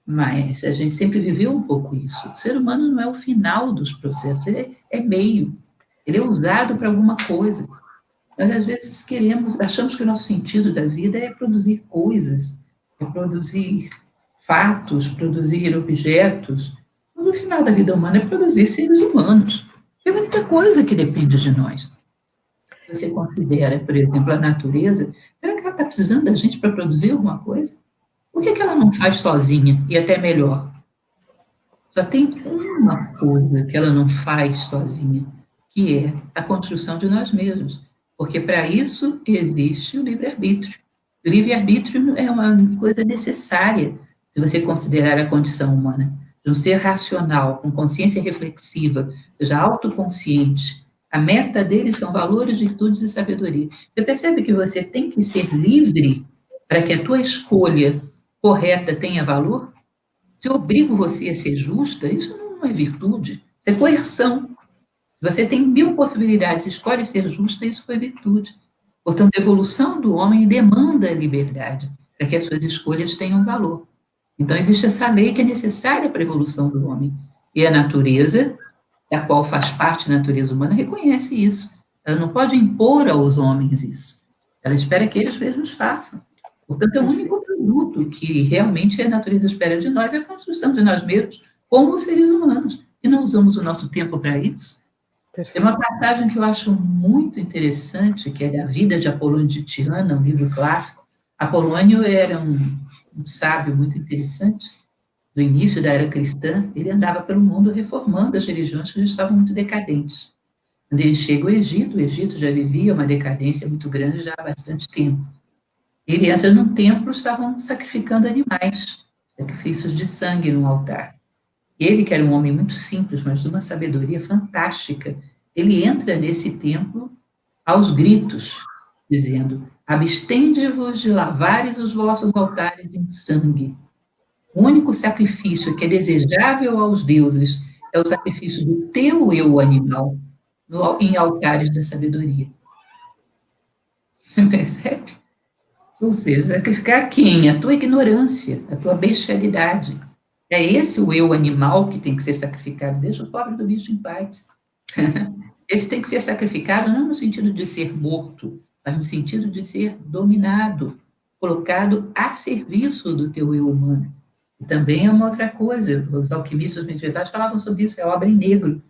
[SPEAKER 2] Mas a gente sempre viveu um pouco isso. O ser humano não é o final dos processos, ele é meio. Ele é usado para alguma coisa. Nós, às vezes, achamos que o nosso sentido da vida é produzir coisas, é produzir fatos, produzir objetos. Mas o final da vida humana é produzir seres humanos. É a única coisa que depende de nós. Você considera, por exemplo, a natureza, será que ela está precisando da gente para produzir alguma coisa? Por que ela não faz sozinha e até melhor? Só tem uma coisa que ela não faz sozinha, que é a construção de nós mesmos. Porque para isso existe o livre-arbítrio. O livre-arbítrio é uma coisa necessária, se você considerar a condição humana, de um ser racional, com consciência reflexiva, seja autoconsciente. A meta dele são valores, virtudes e sabedoria. Você percebe que você tem que ser livre para que a tua escolha correta tenha valor? Se eu obrigo você a ser justa, isso não é virtude, isso é coerção. Se você tem 1000 possibilidades, escolhe ser justa, isso foi virtude. Portanto, a evolução do homem demanda a liberdade, para que as suas escolhas tenham valor. Então, existe essa lei que é necessária para a evolução do homem. E a natureza, da qual faz parte a natureza humana, reconhece isso. Ela não pode impor aos homens isso. Ela espera que eles mesmos façam. Portanto, é o único produto que realmente a natureza espera de nós, é a construção de nós mesmos como seres humanos. E não usamos o nosso tempo para isso. Perfeito. Tem uma passagem que eu acho muito interessante, que é da Vida de Apolônio de Tiana, um livro clássico. Apolônio era um sábio muito interessante, do início da era cristã. Ele andava pelo mundo reformando as religiões que já estavam muito decadentes. Quando ele chega ao Egito, o Egito já vivia uma decadência muito grande já há bastante tempo. Ele entra num templo, estavam sacrificando animais, sacrifícios de sangue no altar. Ele, que era um homem muito simples, mas de uma sabedoria fantástica, ele entra nesse templo aos gritos, dizendo: abstende-vos de lavares os vossos altares em sangue. O único sacrifício que é desejável aos deuses é o sacrifício do teu eu animal em altares da sabedoria. Percebe? Ou seja, sacrificar quem? A tua ignorância, a tua bestialidade. É esse o eu animal que tem que ser sacrificado. Deixa o pobre do bicho em paz. Esse tem que ser sacrificado não no sentido de ser morto, mas no sentido de ser dominado, colocado a serviço do teu eu humano. E também é uma outra coisa, os alquimistas medievais falavam sobre isso, é a obra em negro.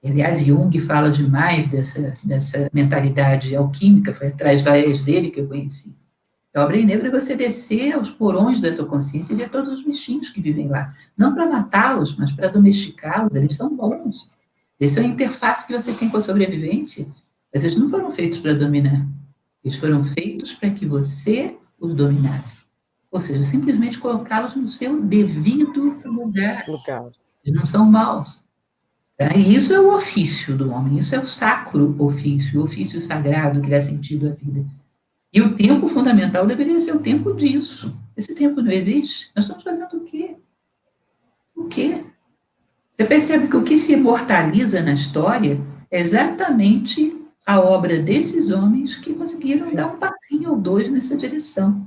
[SPEAKER 2] Aliás, Jung fala demais dessa mentalidade alquímica, foi através dele que eu conheci. A obra em negro é você descer aos porões da tua consciência e ver todos os bichinhos que vivem lá. Não para matá-los, mas para domesticá-los. Eles são bons. Essa é a interface que você tem com a sobrevivência. Mas eles não foram feitos para dominar. Eles foram feitos para que você os dominasse. Ou seja, simplesmente colocá-los no seu devido lugar. Eles não são maus. E isso é o ofício do homem. Isso é o sacro ofício, o ofício sagrado que dá sentido à vida. E o tempo fundamental deveria ser o tempo disso. Esse tempo não existe. Nós estamos fazendo o quê? O quê? Você percebe que o que se imortaliza na história é exatamente a obra desses homens que conseguiram dar um passinho ou dois nessa direção.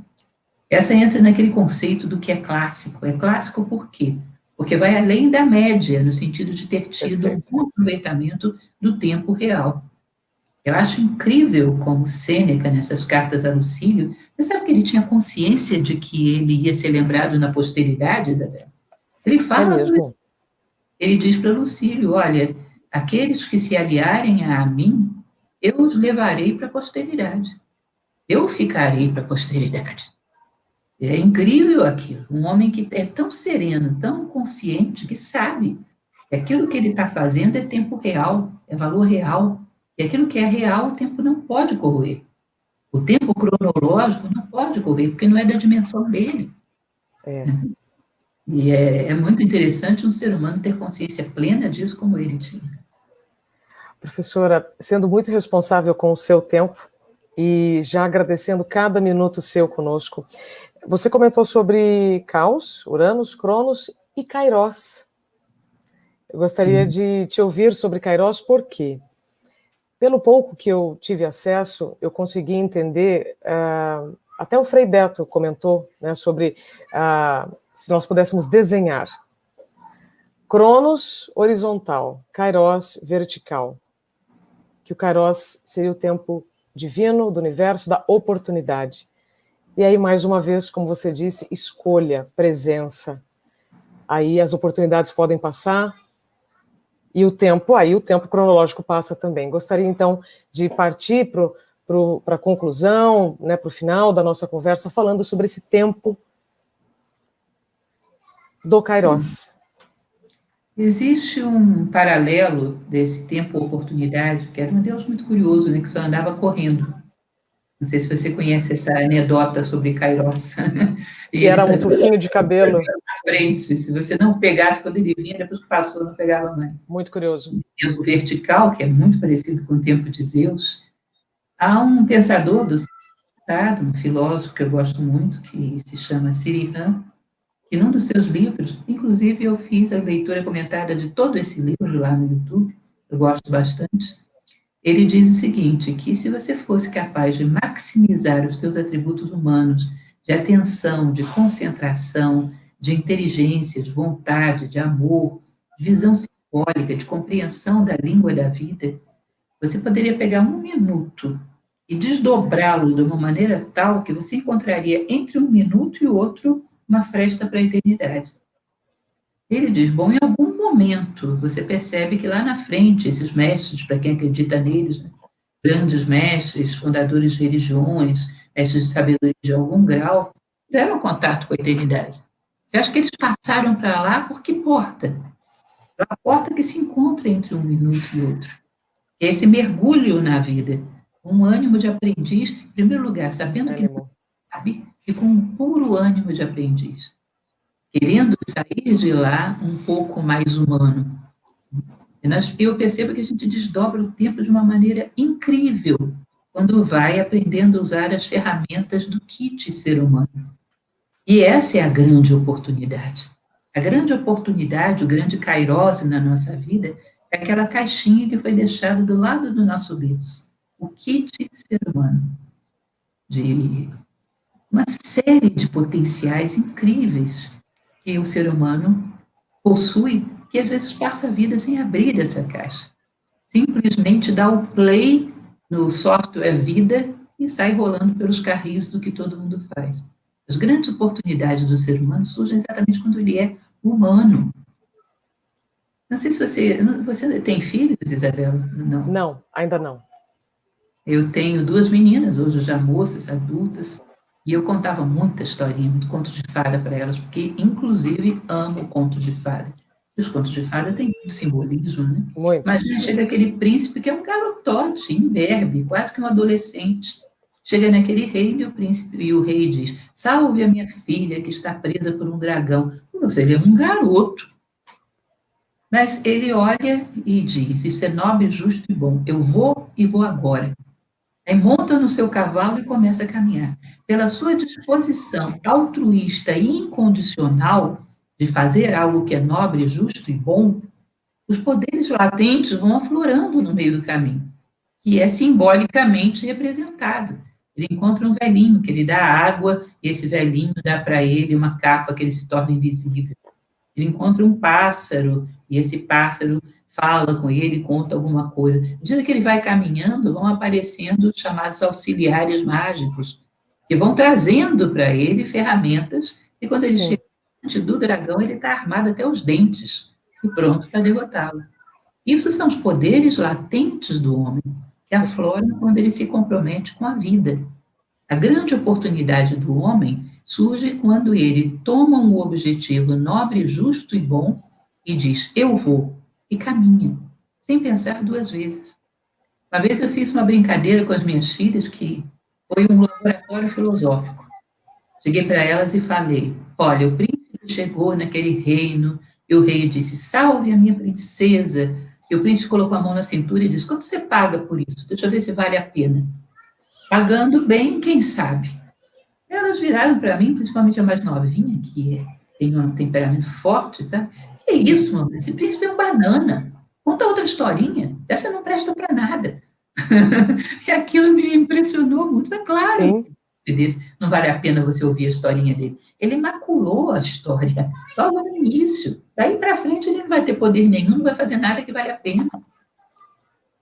[SPEAKER 2] Essa entra naquele conceito do que é clássico. É clássico por quê? Porque vai além da média, no sentido de ter tido um bom aproveitamento do tempo real. Eu acho incrível como Sêneca, nessas cartas a Lucílio, você sabe que ele tinha consciência de que ele ia ser lembrado na posteridade, Isabel? Ele fala sobre... Ele diz para Lucílio, olha, aqueles que se aliarem a mim, eu os levarei para a posteridade. Eu ficarei para a posteridade. É incrível aquilo. Um homem que é tão sereno, tão consciente, que sabe que aquilo que ele está fazendo é tempo real, é valor real. E aquilo que é real, o tempo não pode corroer. O tempo cronológico não pode correr, porque não é da dimensão dele.
[SPEAKER 1] É.
[SPEAKER 2] E é muito interessante um ser humano ter consciência plena disso como ele tinha.
[SPEAKER 1] Professora, sendo muito responsável com o seu tempo e já agradecendo cada minuto seu conosco, você comentou sobre Caos, Uranus, Cronos e Kairos. Eu gostaria de te ouvir sobre Kairos, por quê? Pelo pouco que eu tive acesso, eu consegui entender, até o Frei Beto comentou, né, sobre se nós pudéssemos desenhar. Cronos, horizontal, Kairos, vertical. Que o Kairos seria o tempo divino do universo, da oportunidade. E aí, mais uma vez, como você disse, escolha, presença. Aí as oportunidades podem passar, e o tempo cronológico passa também. Gostaria, então, de partir para a conclusão, né, para o final da nossa conversa, falando sobre esse tempo do Kairos.
[SPEAKER 2] Sim. Existe um paralelo desse tempo-oportunidade, que era um Deus muito curioso, né, que só andava correndo. Não sei se você conhece essa anedota sobre Kairos.
[SPEAKER 1] E era um tufinho de cabelo.
[SPEAKER 2] Na frente, se você não pegasse quando ele vinha, depois que passou, não pegava mais.
[SPEAKER 1] Muito curioso.
[SPEAKER 2] O tempo vertical, que é muito parecido com o tempo de Zeus, há um pensador do passado, um filósofo que eu gosto muito, que se chama Sirihan, que num dos seus livros, inclusive eu fiz a leitura comentada de todo esse livro lá no YouTube, eu gosto bastante, ele diz o seguinte, que se você fosse capaz de maximizar os seus atributos humanos, de atenção, de concentração, de inteligência, de vontade, de amor, de visão simbólica, de compreensão da língua da vida, você poderia pegar um minuto e desdobrá-lo de uma maneira tal que você encontraria entre um minuto e outro uma fresta para a eternidade. Ele diz, bom, em algum momento você percebe que lá na frente, esses mestres, para quem acredita neles, né, grandes mestres, fundadores de religiões, mestres de sabedoria de algum grau, tiveram contato com a eternidade. Você acha que eles passaram para lá por que porta? Pela porta que se encontra entre um minuto e outro. É esse mergulho na vida, um ânimo de aprendiz, em primeiro lugar, sabendo que não sabe, e com um puro ânimo de aprendiz, querendo sair de lá um pouco mais humano. Eu percebo que a gente desdobra o tempo de uma maneira incrível, quando vai aprendendo a usar as ferramentas do kit ser humano. E essa é a grande oportunidade. A grande oportunidade, o grande Kairos na nossa vida, é aquela caixinha que foi deixada do lado do nosso berço. O kit ser humano. De uma série de potenciais incríveis que o ser humano possui, que às vezes passa a vida sem abrir essa caixa. Simplesmente dá o play no software vida e sai rolando pelos carris do que todo mundo faz. As grandes oportunidades do ser humano surgem exatamente quando ele é humano. Não sei se você tem filhos, Isabela? Não.
[SPEAKER 1] Não, ainda não.
[SPEAKER 2] Eu tenho 2 meninas, hoje já moças, adultas, e eu contava muita historinha, muito conto de fada para elas, porque, inclusive, amo contos de fada. E os contos de fada têm muito simbolismo, né?
[SPEAKER 1] Muito.
[SPEAKER 2] Imagina, chega aquele príncipe que é um garotote, imberbe, quase que um adolescente. Chega naquele reino e o rei diz, salve a minha filha que está presa por um dragão. Ou seja, ele é um garoto. Mas ele olha e diz, isso é nobre, justo e bom. Eu vou e vou agora. Aí monta no seu cavalo e começa a caminhar. Pela sua disposição altruísta e incondicional de fazer algo que é nobre, justo e bom, os poderes latentes vão aflorando no meio do caminho, que é simbolicamente representado. Ele encontra um velhinho que ele dá água, e esse velhinho dá para ele uma capa que ele se torna invisível. Ele encontra um pássaro, e esse pássaro fala com ele, conta alguma coisa. À medida que ele vai caminhando, vão aparecendo os chamados auxiliares mágicos, que vão trazendo para ele ferramentas, e quando ele chega diante do dragão, ele está armado até os dentes. e pronto para derrotá-lo. Isso são os poderes latentes do homem, que afloram quando ele se compromete com a vida. A grande oportunidade do homem surge quando ele toma um objetivo nobre, justo e bom e diz, eu vou, e caminha, sem pensar duas vezes. Uma vez eu fiz uma brincadeira com as minhas filhas, que foi um laboratório filosófico. Cheguei para elas e falei, olha, o príncipe chegou naquele reino, e o rei disse, salve a minha princesa. E o príncipe colocou a mão na cintura e disse, quanto você paga por isso? Deixa eu ver se vale a pena. Pagando bem, quem sabe? Elas viraram para mim, principalmente a mais novinha, que tem um temperamento forte, sabe? Que isso, mamãe? Esse príncipe é um banana. Conta outra historinha. Essa não presta para nada. E aquilo me impressionou muito. É claro. Sim. Não vale a pena você ouvir a historinha dele. Ele maculou a história logo no início. Daí para frente ele não vai ter poder nenhum, não vai fazer nada que vale a pena.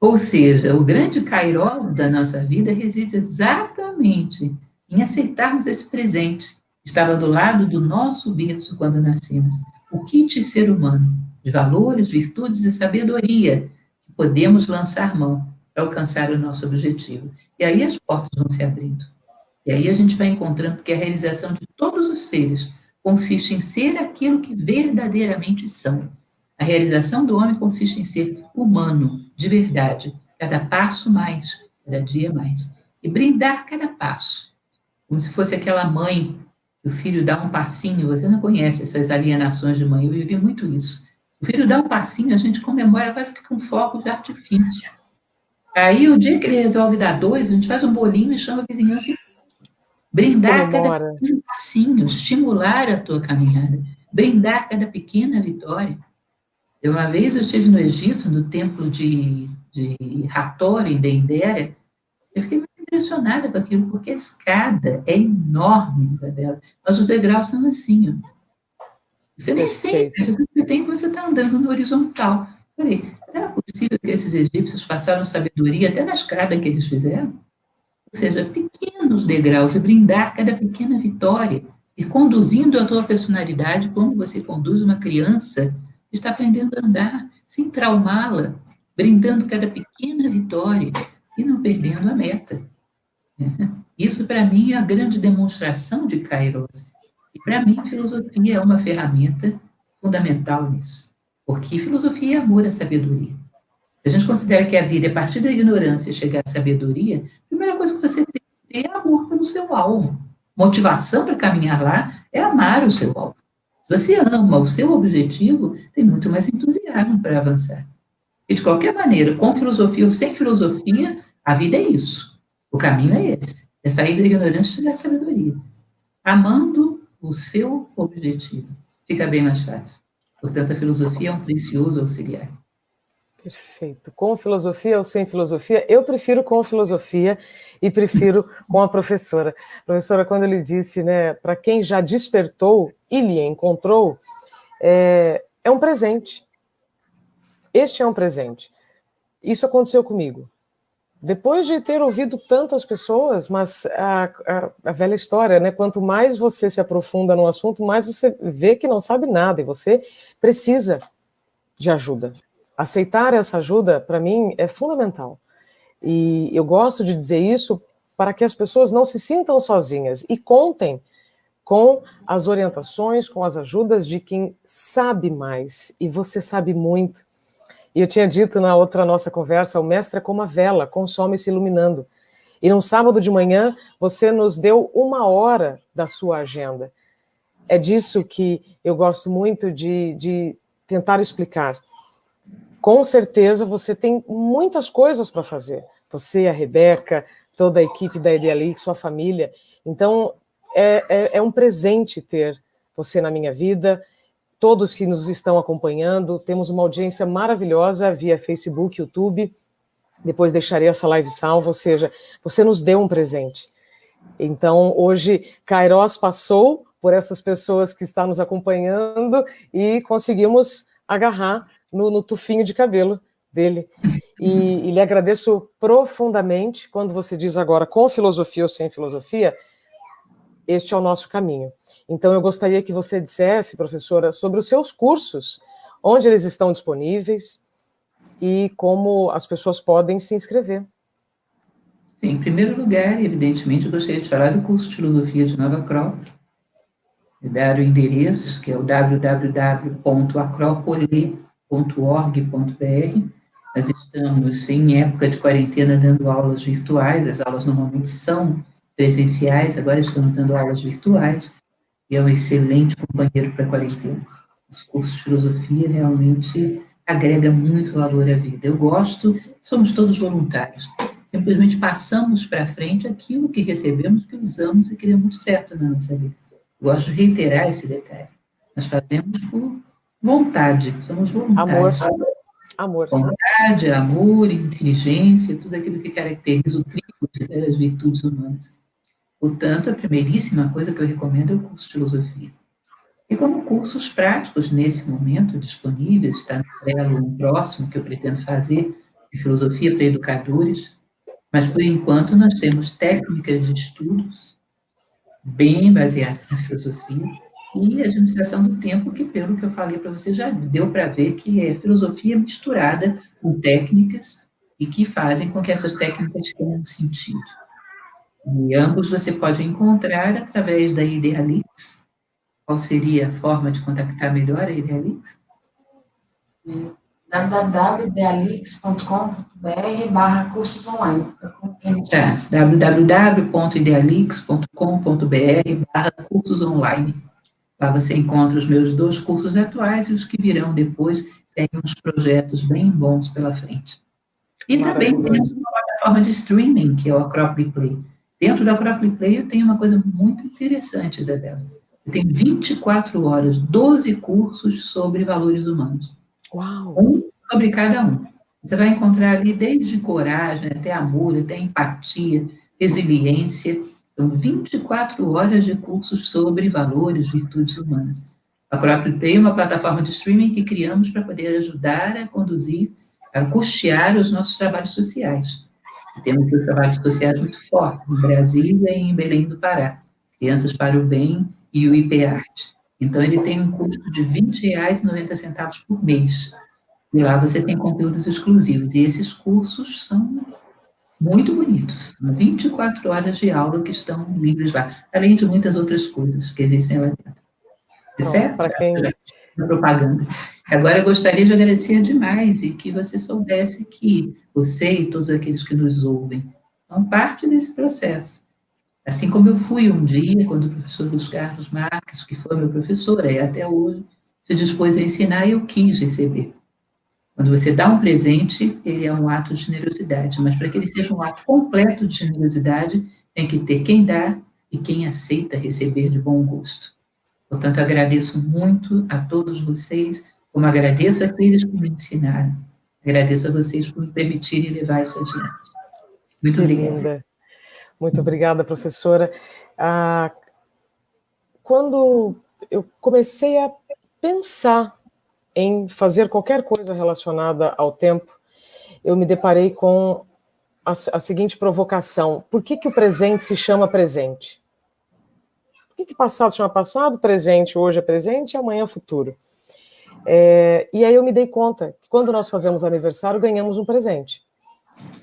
[SPEAKER 2] Ou seja, o grande kairos da nossa vida reside exatamente em aceitarmos esse presente. Estava do lado do nosso berço quando nascemos. O kit ser humano, de valores, virtudes e sabedoria, que podemos lançar mão para alcançar o nosso objetivo. E aí as portas vão se abrindo. E aí a gente vai encontrando que a realização de todos os seres consiste em ser aquilo que verdadeiramente são. A realização do homem consiste em ser humano, de verdade, cada passo mais, cada dia mais. E brindar cada passo, como se fosse aquela mãe que o filho dá um passinho, você não conhece essas alienações de mãe, eu vivi muito isso. O filho dá um passinho, a gente comemora quase que com fogo de artifício. Aí, o dia que ele resolve dar dois, a gente faz um bolinho e chama a vizinhança e brindar cada pequeno passinho, estimular a tua caminhada, brindar cada pequena vitória. Uma vez eu estive no Egito, no templo de Hathor, em Dendera, eu fiquei muito impressionada com aquilo, porque a escada é enorme, Isabela. Mas os degraus são assim, ó. Você nem sente, você tem que você está andando no horizontal. Falei, era possível que esses egípcios passaram sabedoria até na escada que eles fizeram? Ou seja, pequenos degraus, e brindar cada pequena vitória, e conduzindo a tua personalidade como você conduz uma criança que está aprendendo a andar, sem traumá-la, brindando cada pequena vitória e não perdendo a meta. Isso, para mim, é a grande demonstração de Kairos. E, para mim, filosofia é uma ferramenta fundamental nisso. Porque filosofia é amor à sabedoria. Se a gente considera que a vida é partir da ignorância chegar à sabedoria, a primeira coisa que você tem que ter é amor pelo seu alvo. Motivação para caminhar lá é amar o seu alvo. Se você ama o seu objetivo, tem muito mais entusiasmo para avançar. E, de qualquer maneira, com filosofia ou sem filosofia, a vida é isso. O caminho é esse. É sair da ignorância e chegar à sabedoria. Amando o seu objetivo. Fica bem mais fácil. Portanto, a filosofia é um precioso auxiliar.
[SPEAKER 1] Perfeito. Com filosofia ou sem filosofia? Eu prefiro com filosofia e prefiro com a professora. Professora, quando ele disse, né, para quem já despertou e lhe encontrou, é um presente. Este é um presente. Isso aconteceu comigo. Depois de ter ouvido tantas pessoas, mas a velha história, né? Quanto mais você se aprofunda no assunto, mais você vê que não sabe nada e você precisa de ajuda. Aceitar essa ajuda, para mim, é fundamental. E eu gosto de dizer isso para que as pessoas não se sintam sozinhas e contem com as orientações, com as ajudas de quem sabe mais. E você sabe muito. E eu tinha dito na outra nossa conversa, o mestre é como a vela, consome se iluminando. E num sábado de manhã, você nos deu 1 hora da sua agenda. É disso que eu gosto muito de tentar explicar. Com certeza você tem muitas coisas para fazer. Você, a Rebeca, toda a equipe da Idealix, sua família. Então, é um presente ter você na minha vida, todos que nos estão acompanhando. Temos uma audiência maravilhosa via Facebook, YouTube. Depois deixarei essa live salva, ou seja, você nos deu um presente. Então, hoje, Kairos passou por essas pessoas que estão nos acompanhando e conseguimos agarrar no tufinho de cabelo dele. E lhe agradeço profundamente quando você diz agora, com filosofia ou sem filosofia, este é o nosso caminho. Então, eu gostaria que você dissesse, professora, sobre os seus cursos, onde eles estão disponíveis e como as pessoas podem se inscrever.
[SPEAKER 2] Sim, em primeiro lugar, evidentemente, eu gostaria de falar do curso de Filosofia de Nova Acrópole, e dar o endereço, que é o www.acropole.org.br. Nós estamos em época de quarentena dando aulas virtuais, as aulas normalmente são presenciais, agora estamos dando aulas virtuais, e é um excelente companheiro para a quarentena. Os cursos de filosofia realmente agrega muito valor à vida. Eu gosto, somos todos voluntários, simplesmente passamos para frente aquilo que recebemos, que usamos e que deu muito certo na nossa vida. Eu gosto de reiterar esse detalhe. Nós fazemos por vontade, somos voluntários.
[SPEAKER 1] Amor.
[SPEAKER 2] Vontade, amor, inteligência, tudo aquilo que caracteriza o trípode das virtudes humanas. Portanto, a primeiríssima coisa que eu recomendo é o curso de filosofia. E como cursos práticos, nesse momento, disponíveis, está no Trello um próximo que eu pretendo fazer, de filosofia para educadores, mas, por enquanto, nós temos técnicas de estudos bem baseadas na filosofia e administração do tempo, que, pelo que eu falei para você, já deu para ver que é filosofia misturada com técnicas e que fazem com que essas técnicas tenham sentido. E ambos você pode encontrar através da Idealix. Qual seria a forma de contactar melhor a Idealix?
[SPEAKER 3] www.idealix.com.br/cursos online.
[SPEAKER 2] Tá, www.idealix.com.br/cursos online. Lá você encontra os meus 2 cursos atuais e os que virão depois, tem uns projetos bem bons pela frente. E também temos uma plataforma de streaming, que é o Acrópole Play. Dentro do Acrópole Play eu tenho uma coisa muito interessante, Isabela. Eu tenho 24 horas, 12 cursos sobre valores humanos.
[SPEAKER 1] Uau!
[SPEAKER 2] Um sobre cada um. Você vai encontrar ali desde coragem, até amor, até empatia, resiliência. São 24 horas de cursos sobre valores, virtudes humanas. A Acrópole Play é uma plataforma de streaming que criamos para poder ajudar a conduzir, a custear os nossos trabalhos sociais. Temos trabalhos sociais muito fortes em Brasília e em Belém do Pará. Crianças para o Bem e o IPARTE. Então, ele tem um custo de R$ 20,90 por mês. E lá você tem conteúdos exclusivos. E esses cursos são muito bonitos. São 24 horas de aula que estão livres lá. Além de muitas outras coisas que existem lá dentro. Certo?
[SPEAKER 1] Para quem...
[SPEAKER 2] propaganda. Agora, eu gostaria de agradecer demais e que você soubesse que você e todos aqueles que nos ouvem são parte desse processo. Assim como eu fui um dia, quando o professor Luiz Carlos Marques, que foi meu professor, até hoje, se dispôs a ensinar e eu quis receber. Quando você dá um presente, ele é um ato de generosidade, mas para que ele seja um ato completo de generosidade, tem que ter quem dá e quem aceita receber de bom gosto. Portanto, agradeço muito a todos vocês, como agradeço àqueles que me ensinaram. Agradeço a vocês por me permitirem levar isso adiante. Muito obrigada.
[SPEAKER 1] Muito obrigada, professora. Quando eu comecei a pensar em fazer qualquer coisa relacionada ao tempo, eu me deparei com a seguinte provocação: por que o presente se chama presente? Por que passado se chama passado, presente hoje é presente e amanhã é futuro? E aí eu me dei conta que quando nós fazemos aniversário, ganhamos um presente.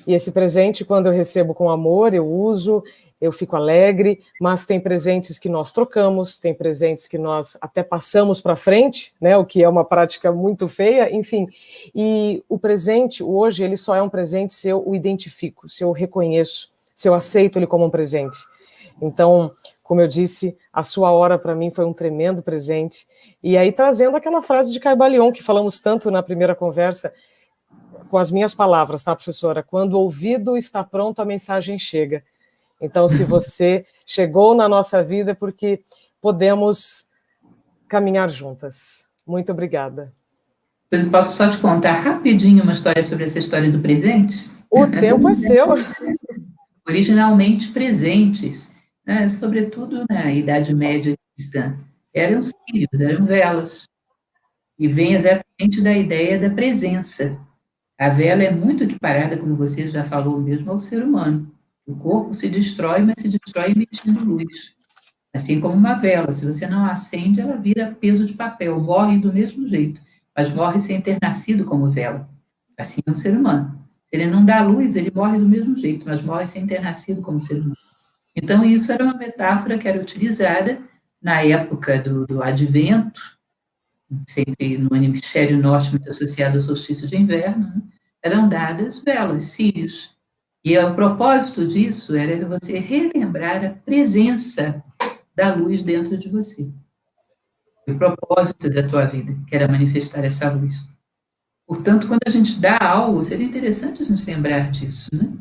[SPEAKER 1] E esse presente, quando eu recebo com amor, eu uso, eu fico alegre, mas tem presentes que nós trocamos, tem presentes que nós até passamos para frente, né, o que é uma prática muito feia, enfim. E o presente, hoje, ele só é um presente se eu o identifico, se eu o reconheço, se eu aceito ele como um presente. Então, como eu disse, a sua hora para mim foi um tremendo presente. E aí, trazendo aquela frase de Caibalion, que falamos tanto na primeira conversa, com as minhas palavras, tá, professora? Quando o ouvido está pronto, a mensagem chega. Então, se você chegou na nossa vida, é porque podemos caminhar juntas. Muito obrigada.
[SPEAKER 2] Eu posso só te contar rapidinho uma história sobre essa história do presente?
[SPEAKER 1] O tempo é seu.
[SPEAKER 2] Originalmente presentes, né, sobretudo na Idade Média cristã, eram círios, eram velas. E vem exatamente da ideia da presença. A vela é muito equiparada, como você já falou mesmo, ao ser humano. O corpo se destrói, mas se destrói emitindo luz. Assim como uma vela, se você não acende, ela vira peso de papel, morre do mesmo jeito. mas morre sem ter nascido como vela. Assim é um ser humano. Se ele não dá luz, ele morre do mesmo jeito, mas morre sem ter nascido como ser humano. Então, isso era uma metáfora que era utilizada na época do Advento, sempre no hemisfério norte, muito associado ao solstício de inverno, né? Eram dadas velas, círios. E o propósito disso era você relembrar a presença da luz dentro de você. O propósito da tua vida, que era manifestar essa luz. Portanto, quando a gente dá algo, seria interessante a gente lembrar disso, né?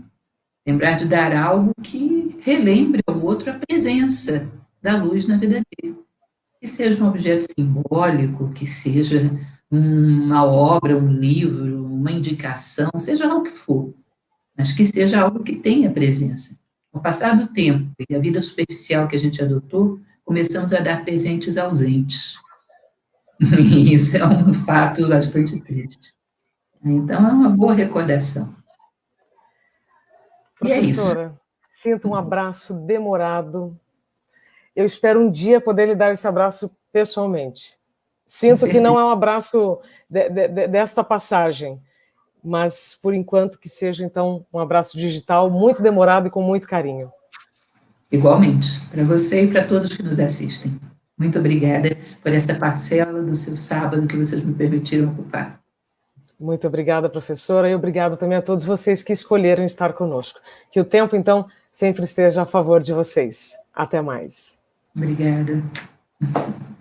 [SPEAKER 2] Lembrar de dar algo que relembre ao outro a presença da luz na vida dele. Que seja um objeto simbólico, que seja uma obra, um livro, uma indicação, seja lá o que for, mas que seja algo que tenha presença. Com o passar do tempo e a vida superficial que a gente adotou, começamos a dar presentes ausentes. E isso é um fato bastante triste. Então, é uma boa recordação. E é isso.
[SPEAKER 1] Professora, sinto um abraço demorado. Eu espero um dia poder lhe dar esse abraço pessoalmente. Sinto que não é um abraço desta passagem, mas, por enquanto, que seja, então, um abraço digital muito demorado e com muito carinho.
[SPEAKER 2] Igualmente, para você e para todos que nos assistem. Muito obrigada por essa parcela do seu sábado que vocês me permitiram ocupar.
[SPEAKER 1] Muito obrigada, professora, e obrigado também a todos vocês que escolheram estar conosco. Que o tempo, então, sempre esteja a favor de vocês. Até mais.
[SPEAKER 2] Obrigada.